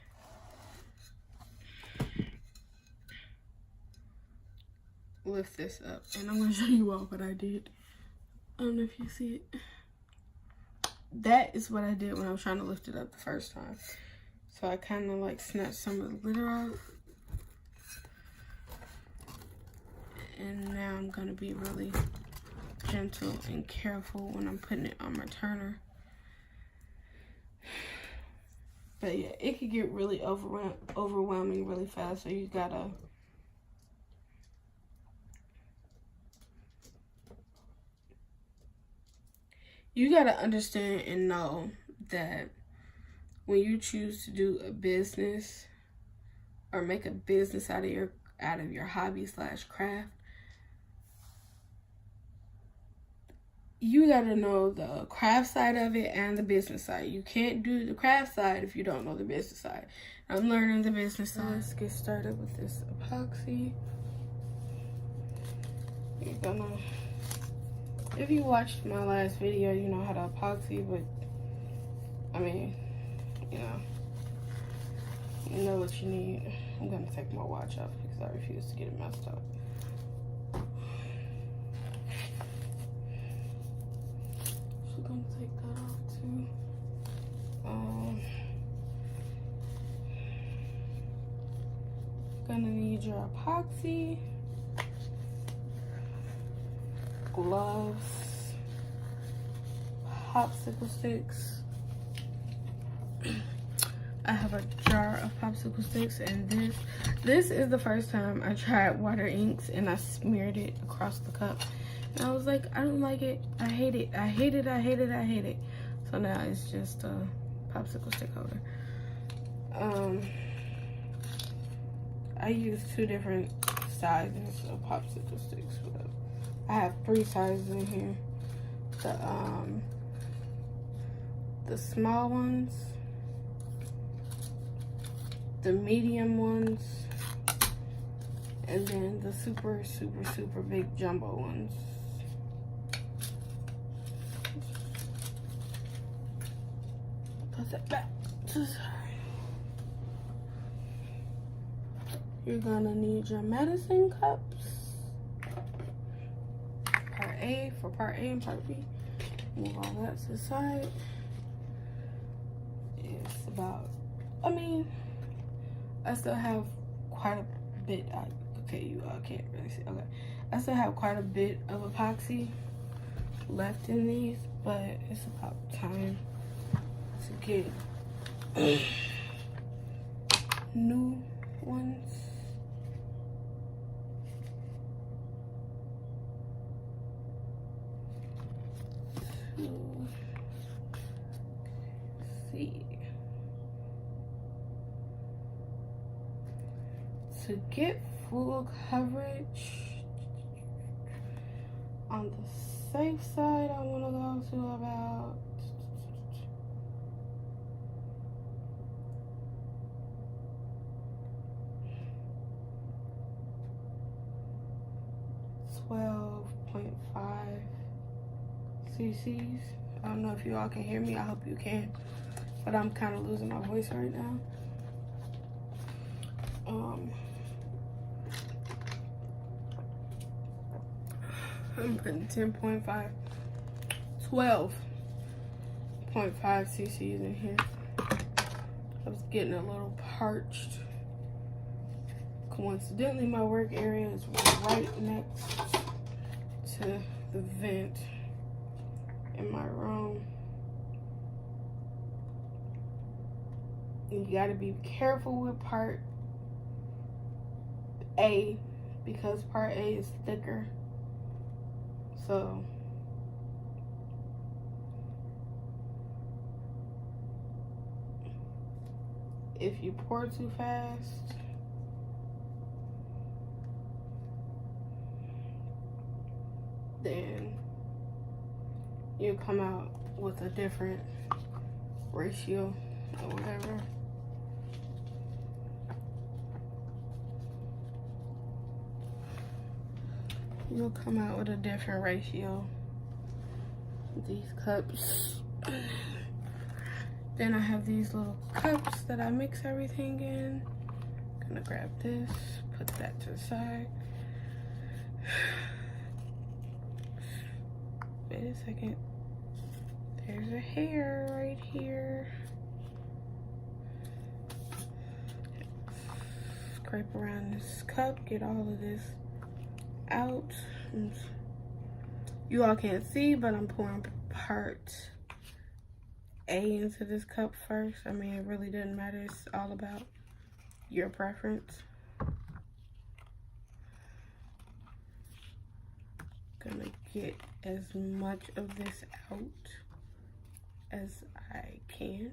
lift this up, and I'm gonna show you all what I did. I don't know if you see it. That is what I did when I was trying to lift it up the first time. So I kind of like snatched some of the glitter off. And now I'm gonna be really gentle and careful when I'm putting it on my turner. But yeah, it could get really overwhelming really fast, so you gotta understand and know that when you choose to do a business or make a business out of your hobby/craft, you gotta know the craft side of it and the business side. You can't do the craft side if you don't know the business side. I'm learning the business side. Let's get started with this epoxy. You're gonna, if you watched my last video, you know how to epoxy, but I mean, you know what you need. I'm gonna take my watch off because I refuse to get it messed up. So I'm gonna take that off too. Gonna need your epoxy, gloves, popsicle sticks. I have a jar of popsicle sticks, and this is the first time I tried water inks, and I smeared it across the cup. And I was like, I don't like it. I hate it. I hate it. I hate it. I hate it. So now it's just a popsicle stick holder. I use 2 different sizes of popsicle sticks. I have 3 sizes in here. The small ones, the medium ones, and then the super big jumbo ones. Put that back to the side. You're gonna need your medicine cups. Part A for part A and part B. Move all that to the side. It's about, I mean, I still have quite a bit. Okay, you can't really see. Okay, I still have quite a bit of epoxy left in these, but it's about time to get new ones. To get full coverage, on the safe side, I want to go to about 12.5 cc's. I don't know if you all can hear me. I hope you can, but I'm kind of losing my voice right now. I'm putting 10.5, 12.5 cc's in here. I was getting a little parched. Coincidentally, my work area is right next to the vent in my room. You gotta be careful with part A because part A is thicker. So if you pour too fast, then you come out with a different ratio or whatever. You'll come out with a different ratio. These cups. Then I have these little cups that I mix everything in. Gonna grab this, put that to the side. Wait a second. There's a hair right here. Scrape around this cup, get all of this out. You all can't see, but I'm pouring part A into this cup first. I mean, it really doesn't matter. It's all about your preference. Gonna get as much of this out as I can.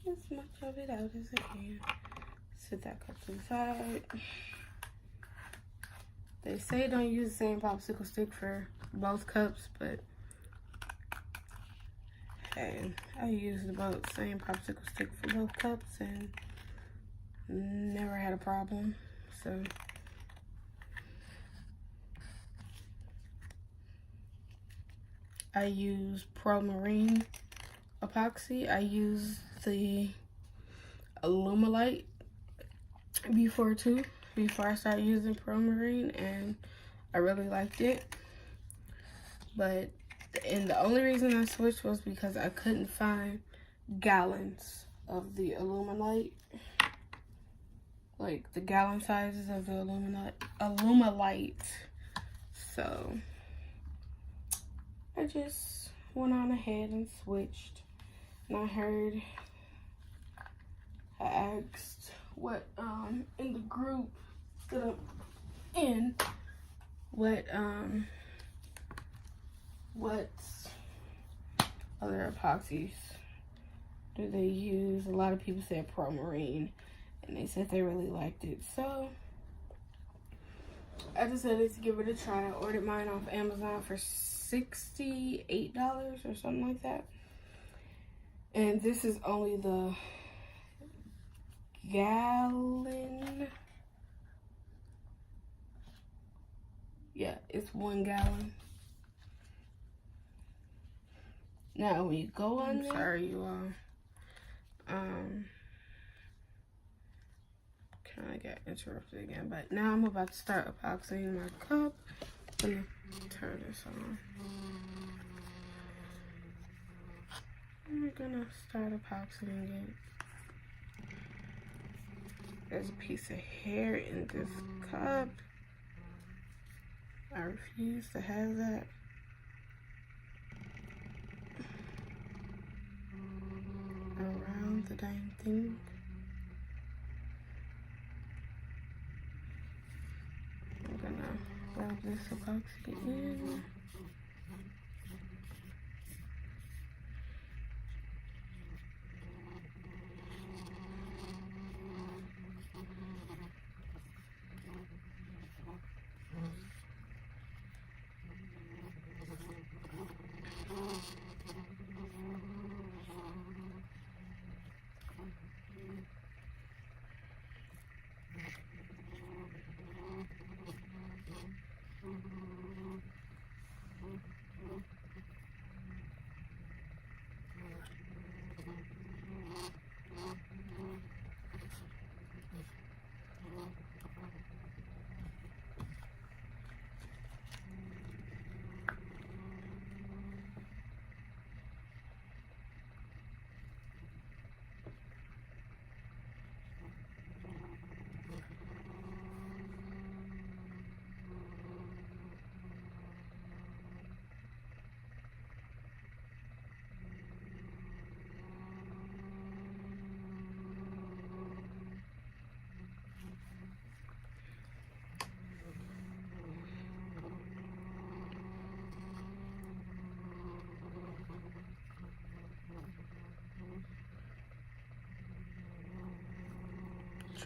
As much of it out as I can. Set that cup to the side. They say don't use the same popsicle stick for both cups, but hey, I used the same popsicle stick for both cups and never had a problem. So I use Pro Marine epoxy. I use the Alumilite before I started using Pro Marine, and I really liked it. But the only reason I switched was because I couldn't find gallons of the Alumilite, like the gallon sizes of the Alumilite. So I just went on ahead and switched. And I asked what in the group that I'm in, what other epoxies do they use. A lot of people said Pro Marine, and they said they really liked it. So I decided to give it a try. I ordered mine off Amazon for $68 or something like that. And this is only the gallon. Yeah, it's 1 gallon. Now when you go on there, sorry you all. Kind of got interrupted again, but now I'm about to start epoxying my cup. I'm gonna turn this on. I'm gonna start epoxying it. There's a piece of hair in this cup. I refuse to have that. Around the dang thing. I'm gonna rub this epoxy in.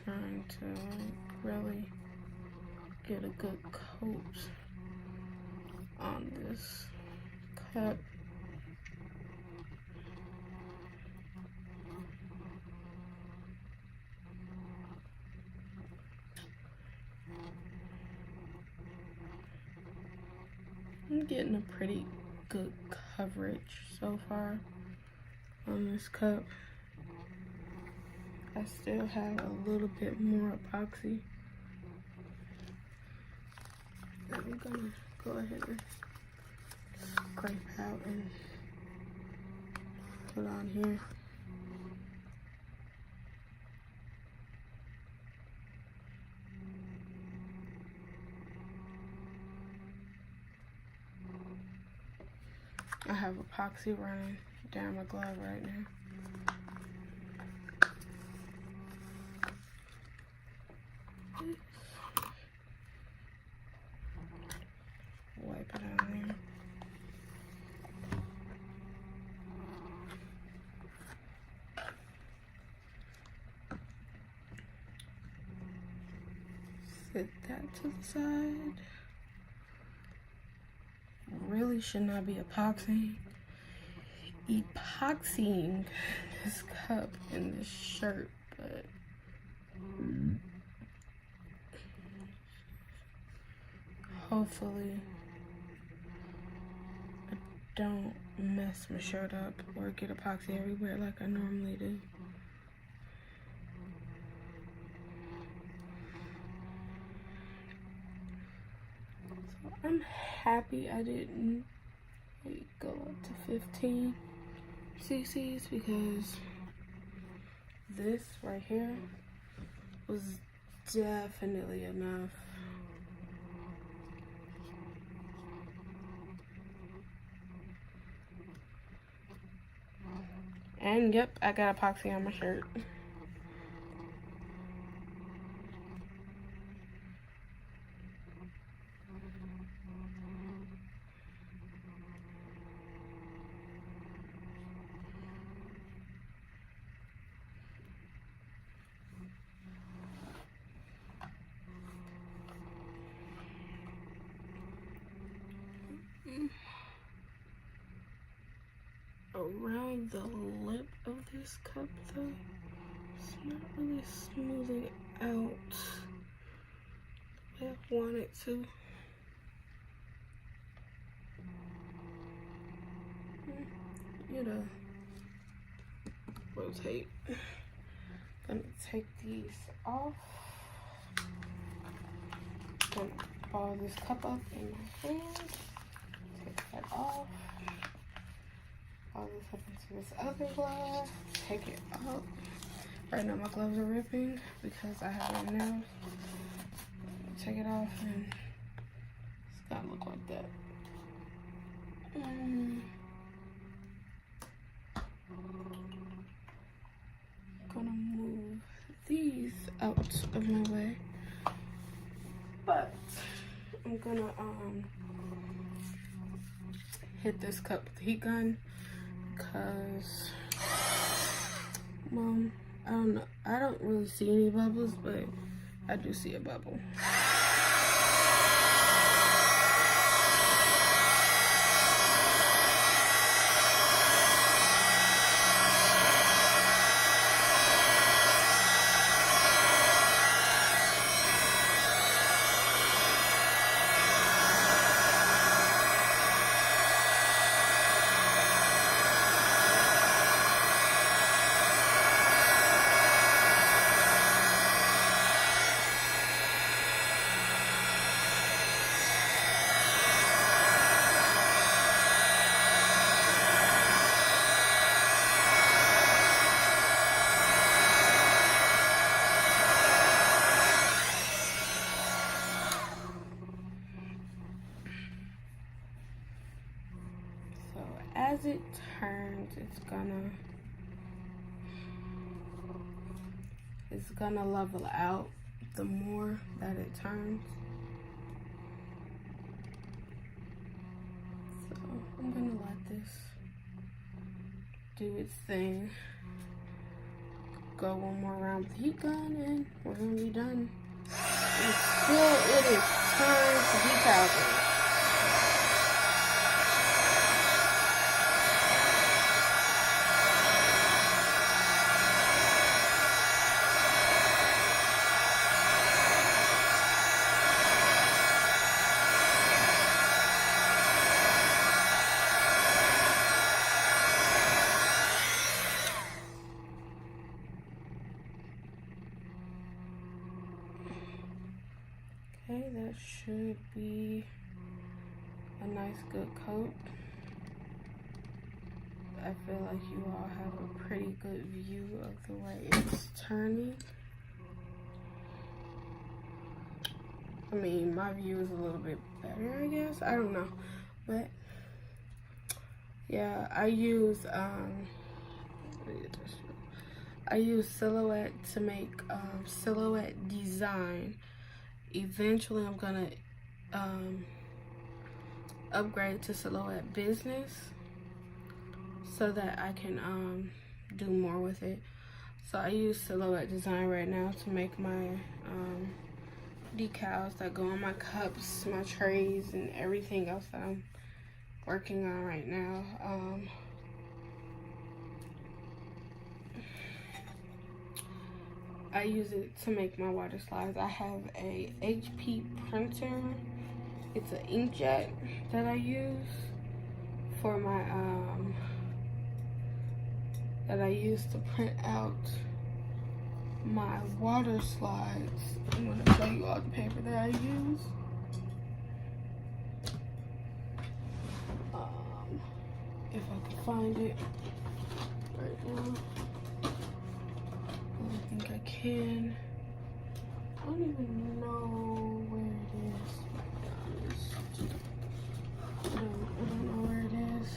Trying to really get a good coat on this cup. I'm getting a pretty good coverage so far on this cup. I still have a little bit more epoxy. I'm gonna go ahead and scrape out and put on here. I have epoxy running down my glove right now. Wipe it on there. Set that to the side. Really should not be epoxying this cup and this shirt, but hopefully I don't mess my shirt up or get epoxy everywhere like I normally do. So I'm happy I didn't go up to 15 cc's because this right here was definitely enough. And yep, I got epoxy on my shirt. Around the lip of this cup though, it's not really smoothing out the way I want it to. You know, rotate. Gonna take these off. Gonna ball this cup up in my hand. Take that off. All this up into this other glove, take it out. Right now my gloves are ripping because I have no nails. Take it off and it's gotta look like that. Gonna move these out of my way, but I'm gonna hit this cup with the heat gun. Because, well, I don't really see any bubbles, but I do see a bubble. As it turns, it's gonna level out the more that it turns. So I'm gonna let this do its thing. Go one more round with the heat gun and we're gonna be done. Until it is turned to decalculated. that should be a nice good coat. I feel like you all have a pretty good view of the way it's turning. I mean, my view is a little bit better, I guess. I don't know. But yeah, I use Silhouette to make Silhouette Design. Eventually I'm gonna upgrade to Silhouette Business so that I can do more with it. So I use Silhouette Design right now to make my decals that go on my cups, my trays, and everything else that I'm working on right now. I use it to make my water slides. I have a HP printer. It's an inkjet that I use for my that I use to print out my water slides. I'm gonna show you all the paper that I use. If I can find it right now. I think I can. I don't even know where it is. I don't know where it is.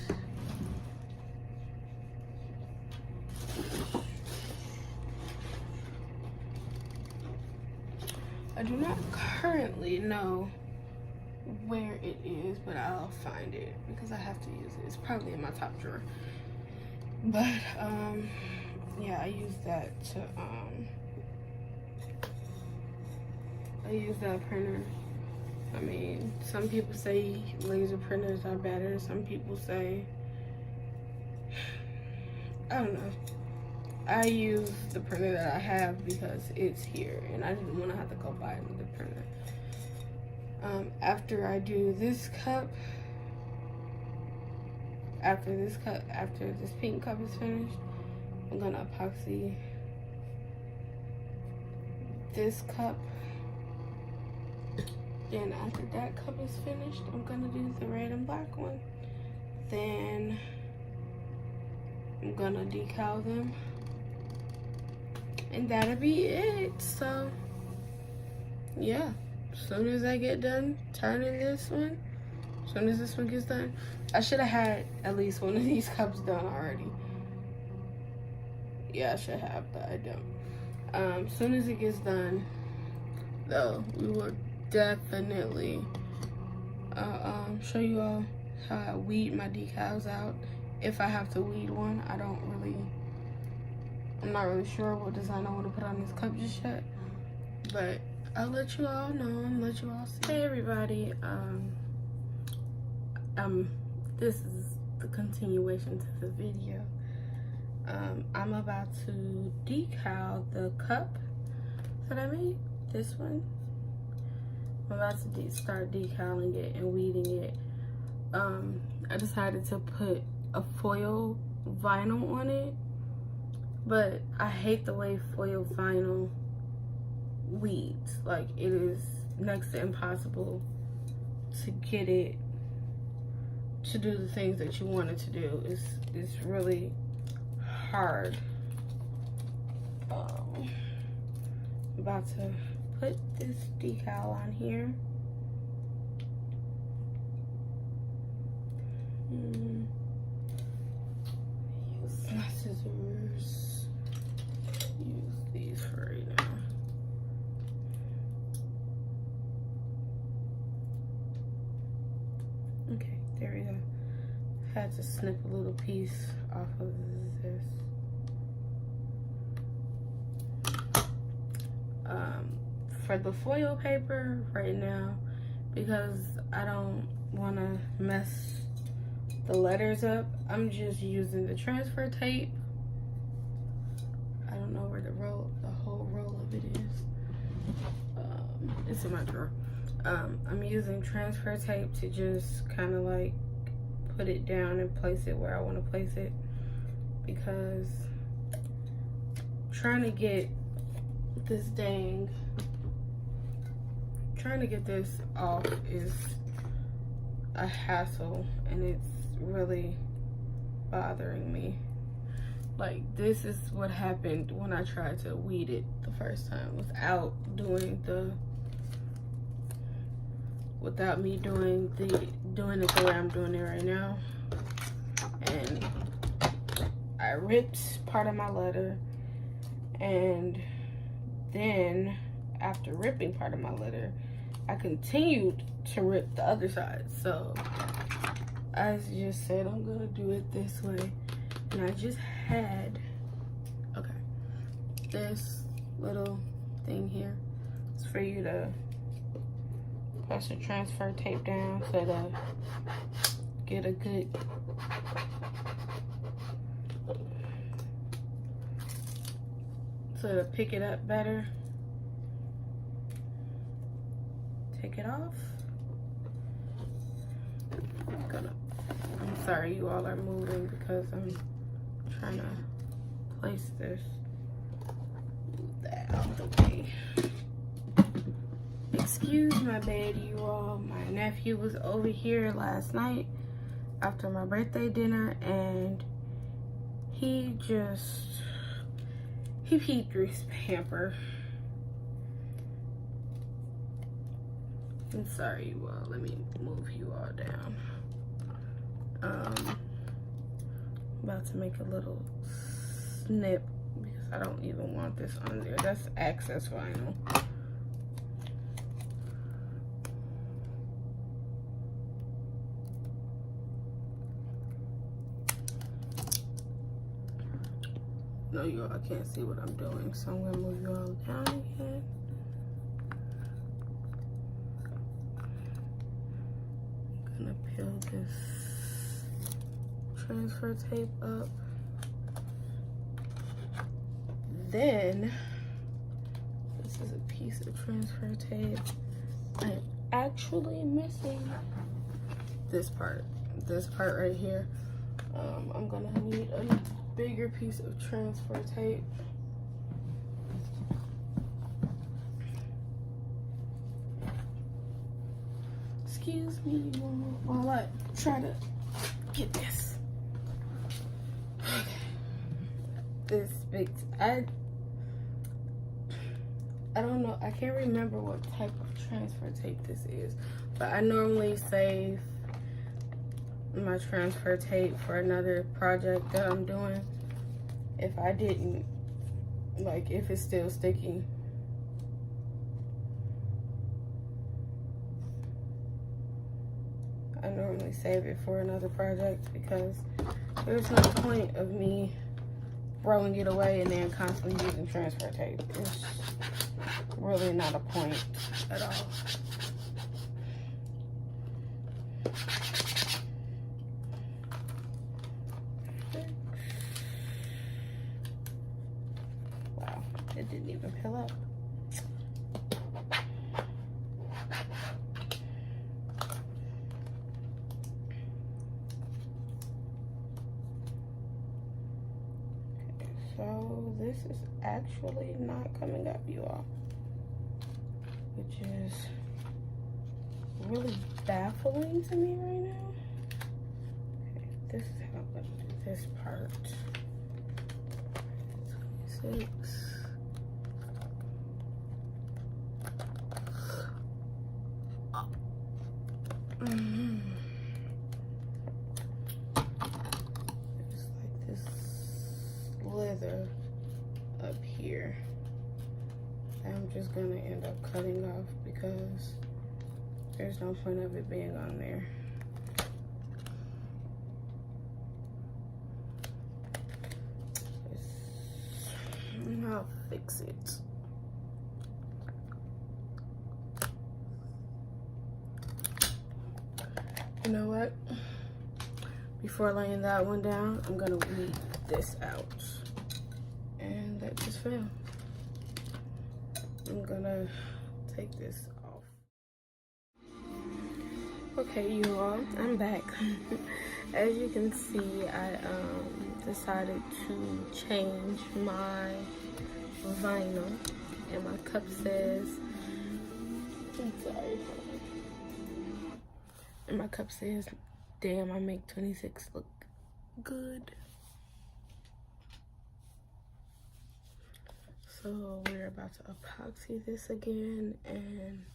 I do not currently know where it is, but I'll find it because I have to use it. It's probably in my top drawer. But yeah, I use that to I use that printer. I mean, some people say laser printers are better. Some people say, I don't know. I use the printer that I have because it's here and I didn't want to have to go buy another printer. After I do this cup, after this pink cup is finished, I'm gonna epoxy this cup. Then after that cup is finished, I'm gonna do the red and black one. Then I'm gonna decal them. And that'll be it. So yeah, as soon as I get done turning this one, as soon as this one gets done, I should have had at least one of these cups done already. Yeah, I should have, but I don't. As soon as it gets done, though, we will definitely show you all how I weed my decals out. If I have to weed one, I'm not really sure what design I want to put on this cup just yet, but I'll let you all know and let you all see. Hey everybody, this is the continuation to the video. I'm about to decal the cup that I made, this one. I'm about to start decaling it and weeding it. I decided to put a foil vinyl on it, but I hate the way foil vinyl weeds. Like, it is next to impossible to get it to do the things that you want it to do. It's really hard. I'm about to put this decal on here. Use my scissors. Use these for right now. Okay, there we go. Had to snip a little piece off of this. For the foil paper right now, because I don't want to mess the letters up, I'm just using the transfer tape. I don't know where the whole roll of it is. It's in my drawer. I'm using transfer tape to just kind of like put it down and place it where I want to place it, because trying to get this dang trying to get this off is a hassle, and it's really bothering me. Like, this is what happened when I tried to weed it the first time without me doing it the way I'm doing it right now. And I ripped part of my letter, and then after ripping part of my letter, I continued to rip the other side. So I just said I'm gonna do it this way, and I just had this little thing here. It's for you to press the transfer tape down so to get a good to pick it up better. Take it off. I'm sorry you all are moving because I'm trying to place this. Move that out the way. Excuse my bed, you all. My nephew was over here last night after my birthday dinner, and he peed through his pamper. I'm sorry, you all. Let me move you all down. About to make a little snip because I don't even want this on there. That's access vinyl. No, you all can't see what I'm doing, so I'm gonna move you all down again. I'm gonna peel this transfer tape up. Then, this is a piece of transfer tape. I'm actually missing this part right here. I'm gonna need a bigger piece of transfer tape. Excuse me while I try to get this. This big, I don't know, I can't remember what type of transfer tape this is, but I normally save my transfer tape for another project that I'm doing. If I didn't, like, if it's still sticky, I normally save it for another project because there's no point of me throwing it away and then constantly using transfer tape. It's really not a point at all. Wow, it didn't even peel up. So this is actually not coming up, you all, which is really baffling to me right now. Okay, this is how I'm going to do this part. 26. It's like this leather up here. I'm just gonna end up cutting off because there's no point of it being on there. I'll fix it. You know what? Before laying that one down, I'm gonna weed this out. And that just fell. I'm gonna take this off. Okay, you all, I'm back. As you can see, I decided to change my vinyl, and my cup says I'm sorry. And my cup says, damn, I make 26 look good. So we're about to epoxy this again, and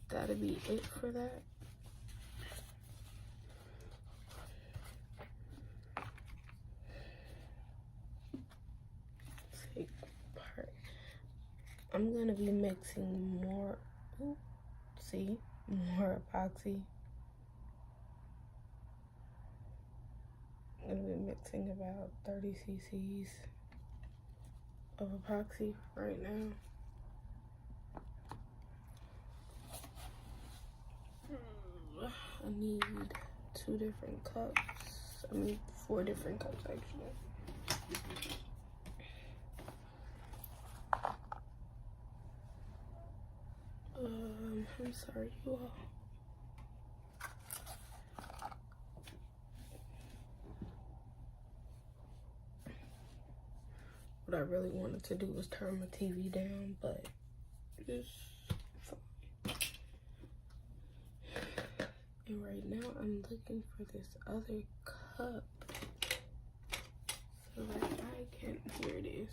that'll be it for that. Take part. I'm gonna be mixing more, more epoxy. I'm gonna be mixing about 30 cc's of epoxy right now. I need 2 different cups. I mean 4 different cups actually. I'm sorry you all. What I really wanted to do was turn my TV down, but it's fine. And right now I'm looking for this other cup so that I can, here it is,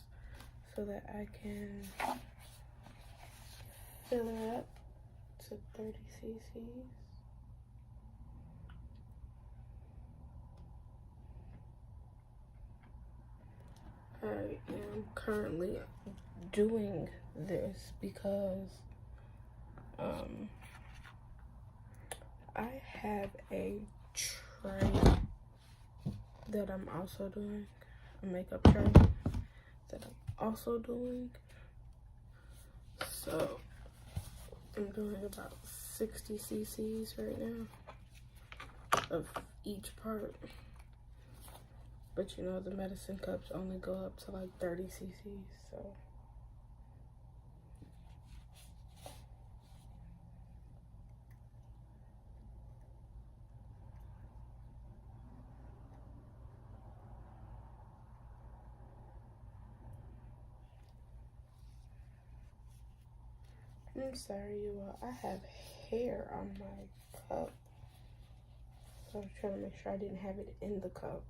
so that I can fill it up to 30 cc's. I am currently doing this because I have a tray that I'm also doing, a makeup tray that I'm also doing. So I'm doing about 60 cc's right now of each part. But you know, the medicine cups only go up to like 30 cc's, so. I'm sorry you all, I have hair on my cup. So I was trying to make sure I didn't have it in the cup.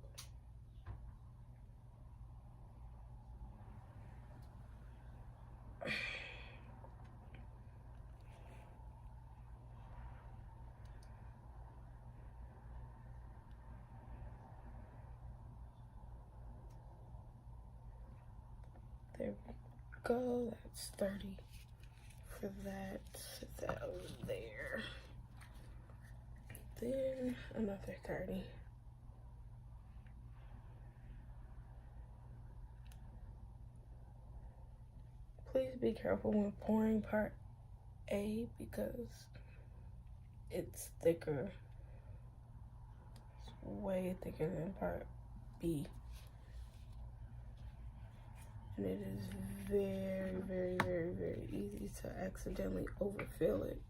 There we go, that's 30 for that. Set that over there. Then another 30. Please be careful when pouring part A because it's thicker. It's way thicker than part B. And it is very, very, very, very easy to accidentally overfill it.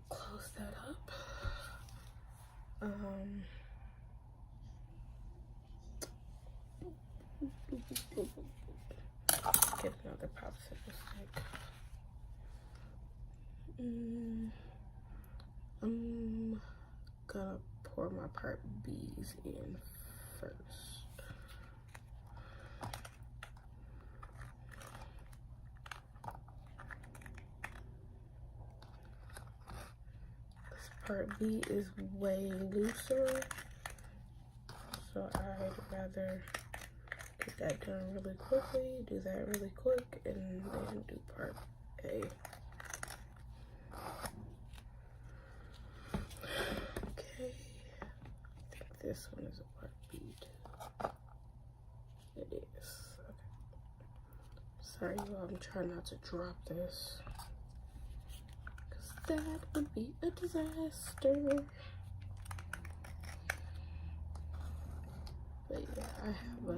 Close that up. Get another popsicle stick. I'm gonna pour my part B's in first. This part B is way looser, so I'd rather get that done really quickly, do that really quick, and then do part A. Okay, I think this one is a part B too. It is. Okay. Sorry, y'all, I'm trying not to drop this, because that would be a disaster. But yeah, I have a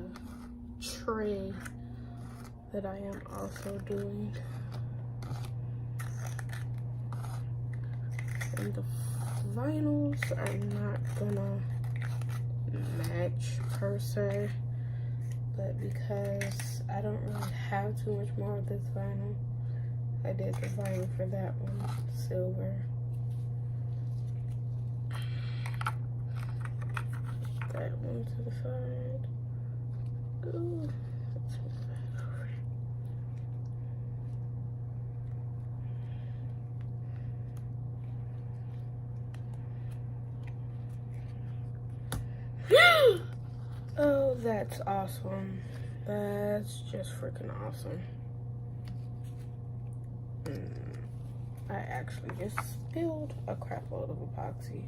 tray that I am also doing. And the vinyls are not gonna match per se. but because I don't really have too much more of this vinyl, I did the vinyl for that one, silver. That one to the side. Ooh, let's move that over. Oh, that's awesome. That's just freaking awesome. I actually just spilled a crap load of epoxy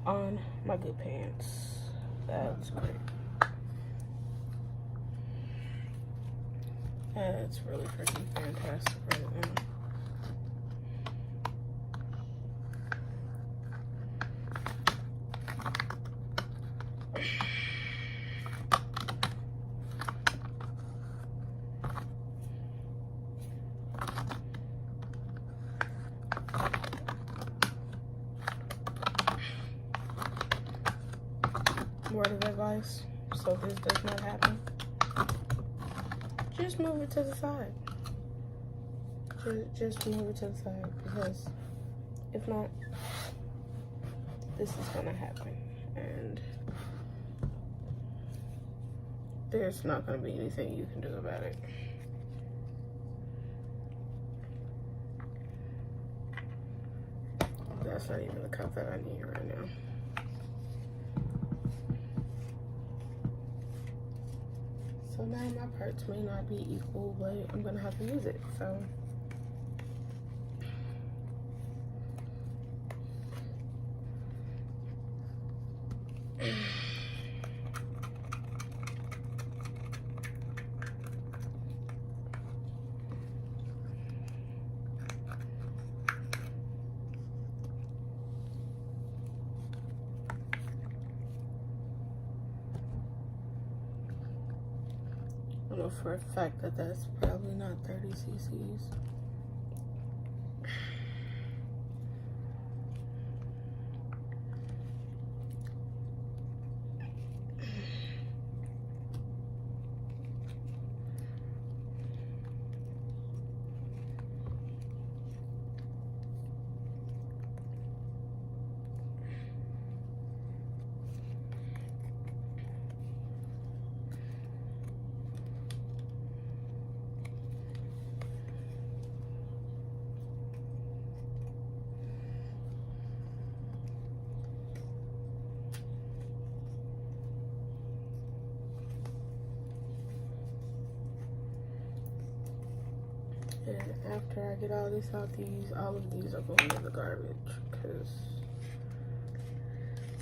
on my good pants. That's great. That's really freaking fantastic right now. Word of advice, so this does not happen, just move it to the side. Just move it to the side, because if not, this is gonna happen, and there's not gonna be anything you can do about it. That's not even the cup that I need right now. So now my parts may not be equal, but I'm gonna have to use it, so. I know for a fact that that's probably not 30 cc's. And after I get all this out, all of these are going in the garbage because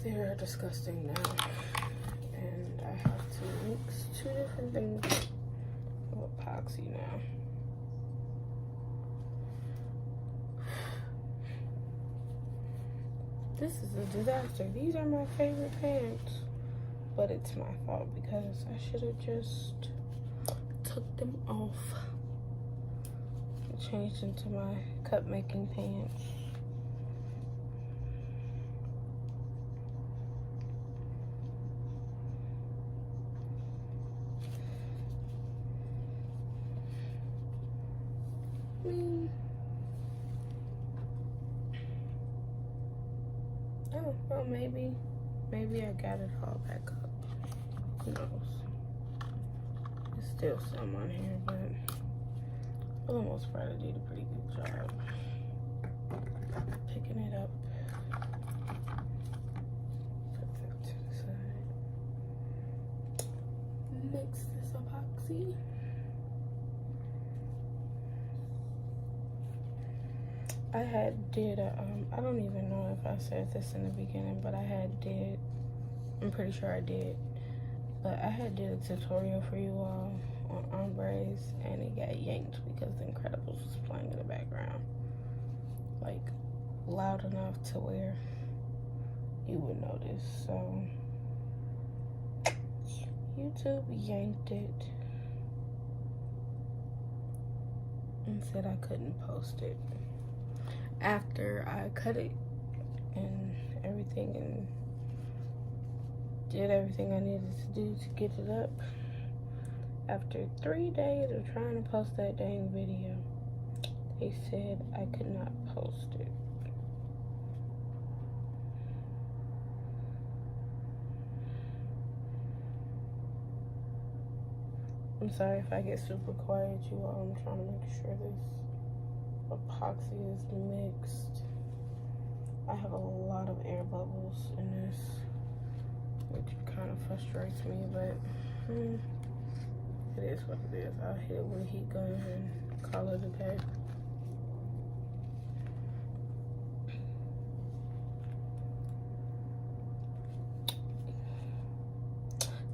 they're disgusting now. And I have to mix 2 different things of epoxy now. This is a disaster. These are my favorite pants, but it's my fault because I should have just took them off. Changed into my cup making pants. Oh, well, maybe I got it all back up. Who knows? There's still some on here, but for the most part, I did a pretty good job picking it up. Put that to the side. Mix this epoxy. I did a, I don't even know if I said this in the beginning, but I'm pretty sure I did, but I did a tutorial for you all on ombres, and it got yanked because The Incredibles was playing in the background, like loud enough to where you would notice. So YouTube yanked it and said I couldn't post it after I cut it and everything and did everything I needed to do to get it up. After 3 days of trying to post that dang video, they said I could not post it. I'm sorry if I get super quiet, you all. I'm trying to make sure this epoxy is mixed. I have a lot of air bubbles in this, which kind of frustrates me, but it is what it is. I'll hit it with a heat gun and call it a day.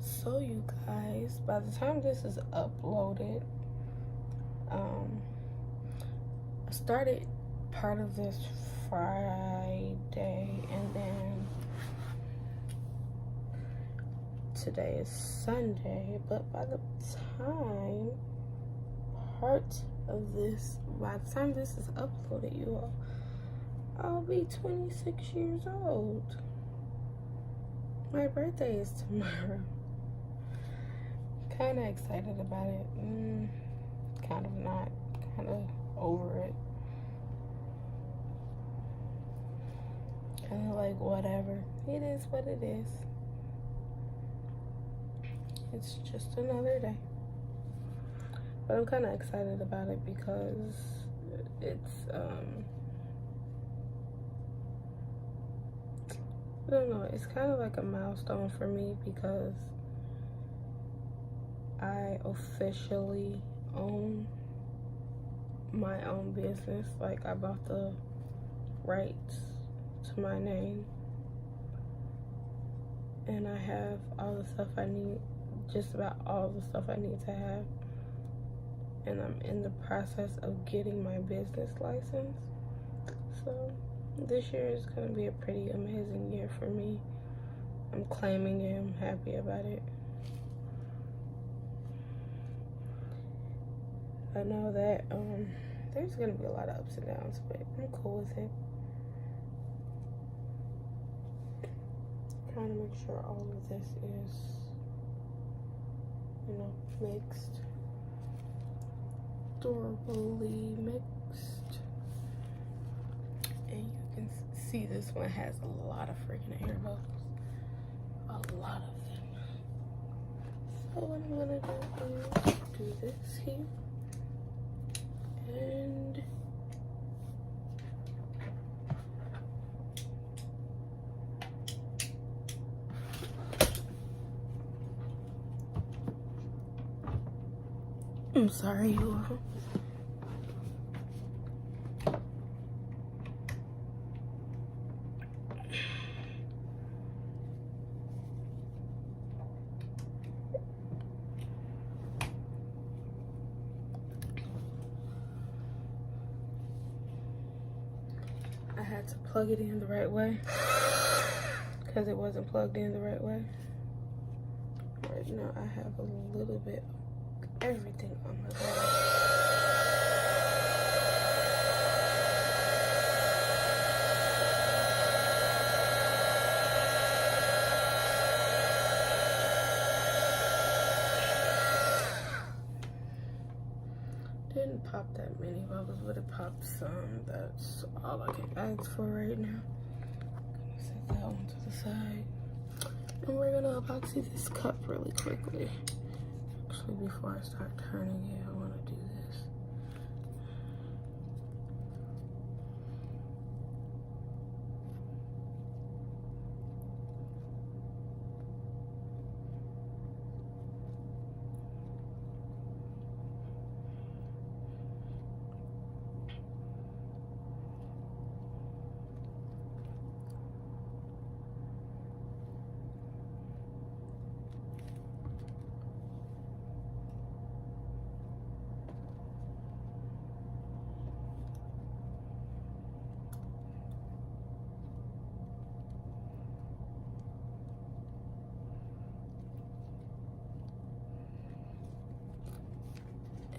So you guys, by the time this is uploaded, I started part of this Friday, and then today is Sunday, but by the time this is uploaded, you all, I'll be 26 years old. My birthday is tomorrow. Kind of excited about it. Kind of not. Kind of over it. Kind of like whatever. It is what it is. It's just another day. But I'm kind of excited about it because it's I don't know, it's kind of like a milestone for me because I officially own my own business. Like, I bought the rights to my name, and I have all the stuff I need, just about all the stuff I need to have, and I'm in the process of getting my business license. So this year is going to be a pretty amazing year for me. I'm claiming it. I'm happy about it. I know that there's going to be a lot of ups and downs, but I'm cool with it. Trying to make sure all of this is, you know, mixed. Thoroughly mixed. And you can see this one has a lot of freaking air bubbles. A lot of them. So what I'm gonna do is do this here. And I'm sorry, you all. I had to plug it in the right way because it wasn't plugged in the right way. Right now I have a little bit of everything on my body. Didn't pop that many bubbles, but it popped some. That's all I can ask for right now. I'm gonna set that one to the side. And we're gonna epoxy this cup really quickly. Actually, before I start turning it, I wanna do this.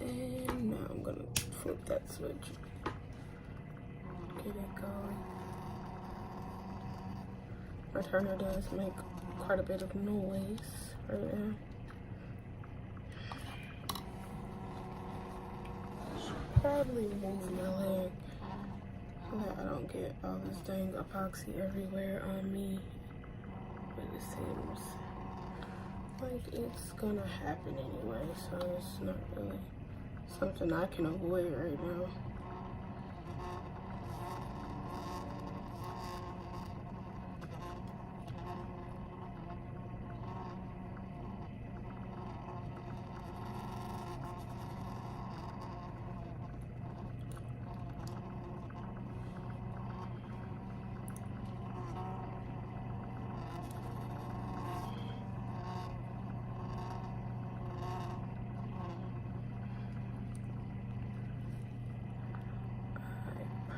And now I'm gonna flip that switch. Get it going. My turner does make quite a bit of noise right now. Probably move my leg so that I don't get all this dang epoxy everywhere on me. But it seems like it's gonna happen anyway, so it's not really something I can avoid right now.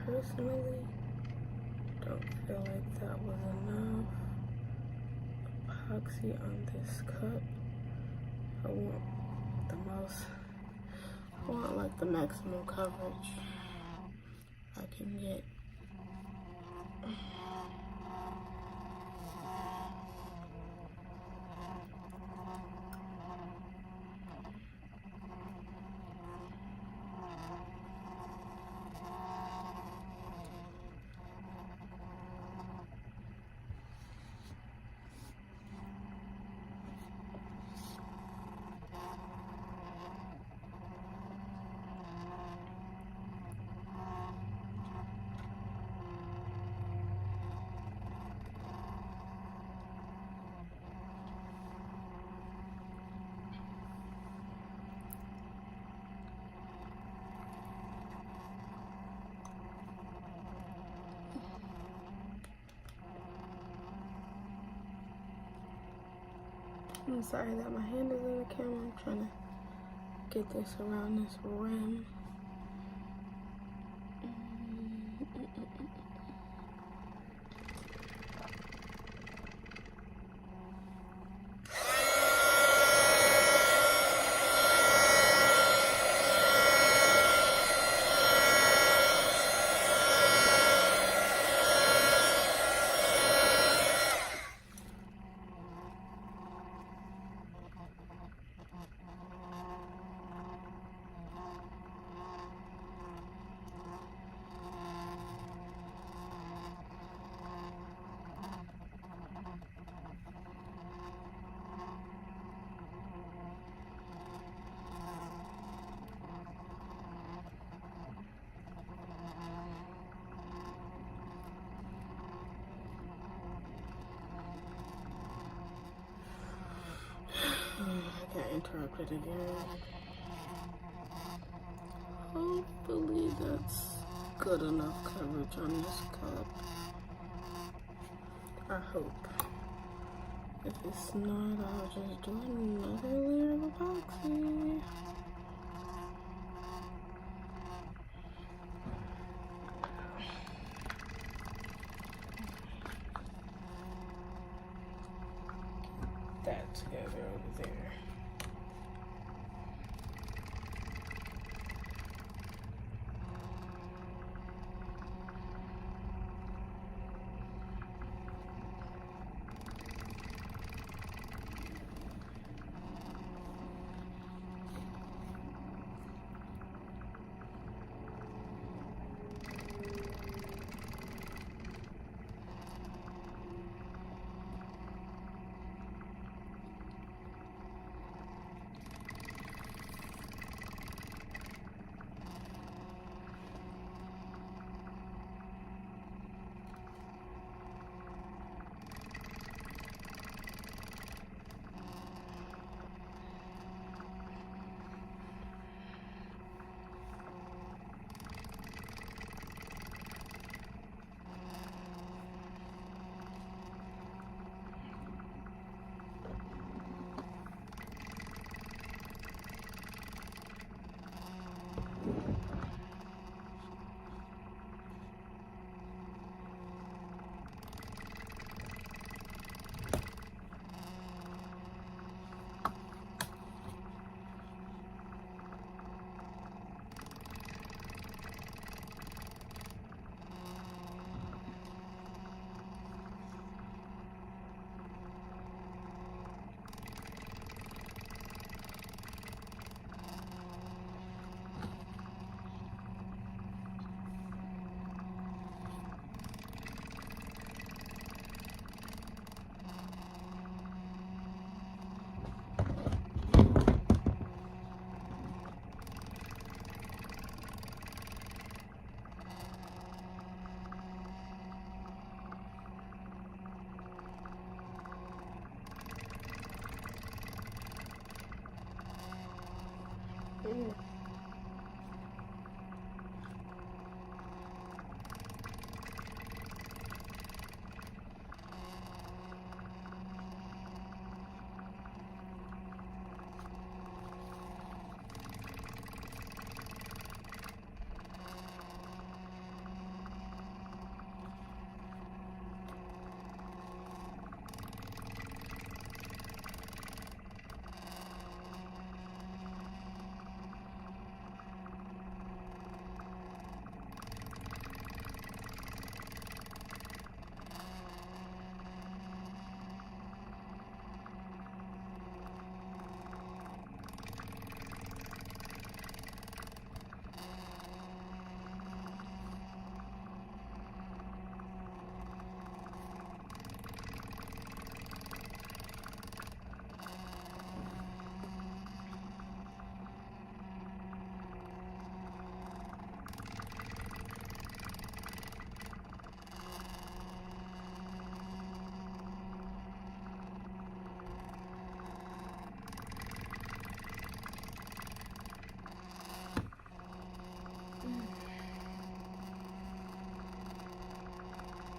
Personally, don't feel like that was enough epoxy on this cup. I want like the maximum coverage I can get. I'm sorry that my hand is in the camera. I'm trying to get this around this rim. I got interrupted again. Hopefully that's good enough coverage on this cup. I hope. If it's not, I'll just do another layer of epoxy. That together over there.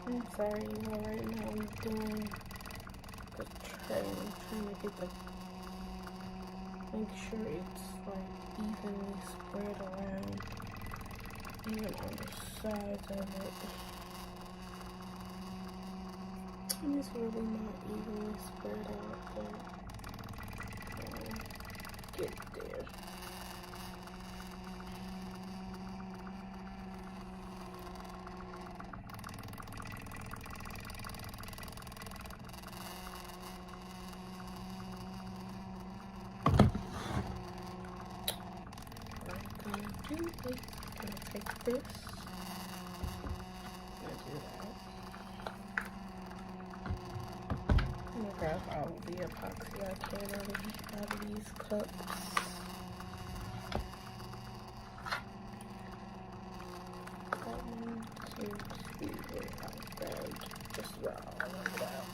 I'm sorry, you all, right now I'm doing the tray. I'm trying to get make sure it's like evenly spread around, even on the sides of it. And it's really not evenly spread out, but I'll get there. I'm gonna take this and do that. I'm gonna grab all the epoxy I can out of these cups. One, two, three, bag. Just roll it out.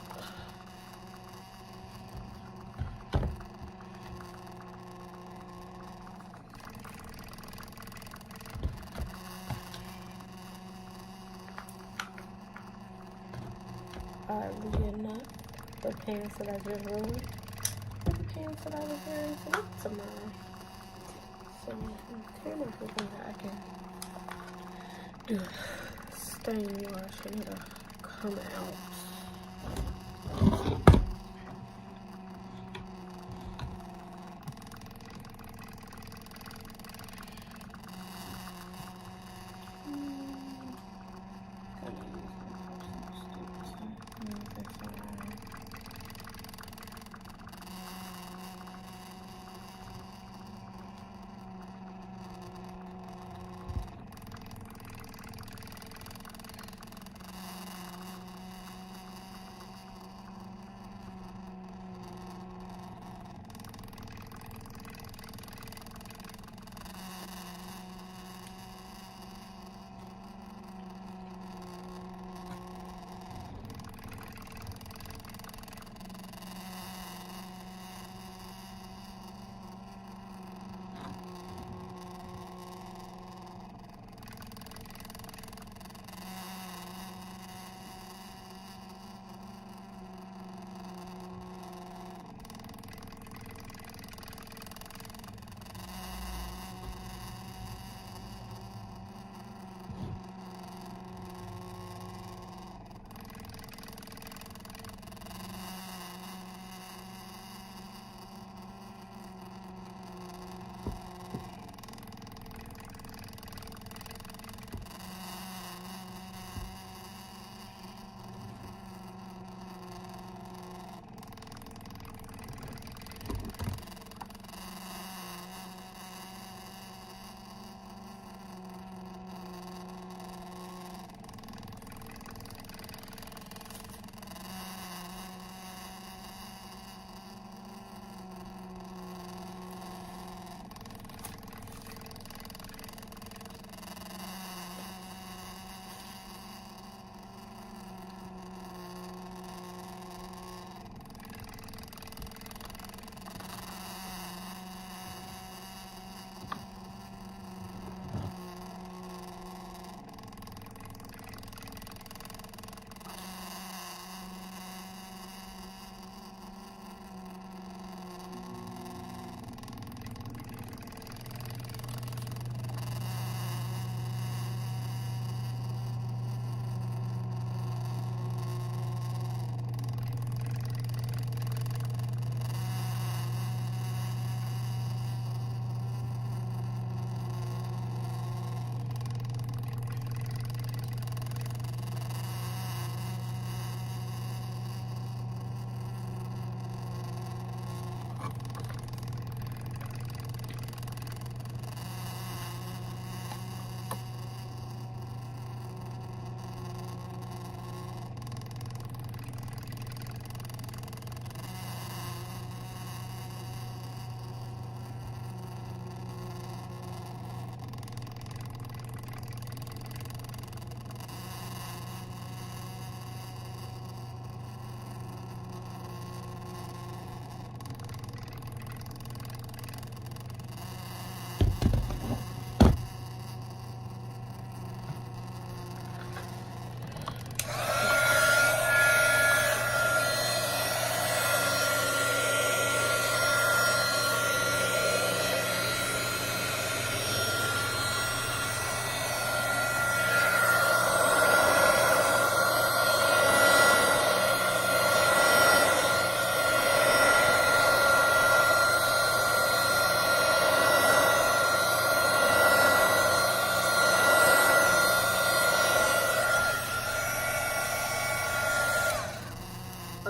Oddly enough, the pants that I just ruined are the pants that I was wearing to work tomorrow. So I'm kind of hoping that I can do a stain wash and it'll come out.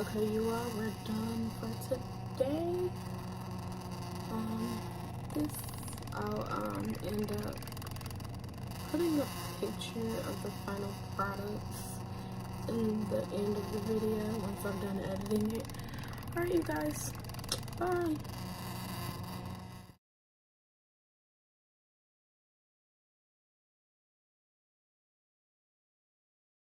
Okay, you all, we're done for today. This, I'll end up putting a picture of the final products in the end of the video once I'm done editing it. Alright, you guys, bye.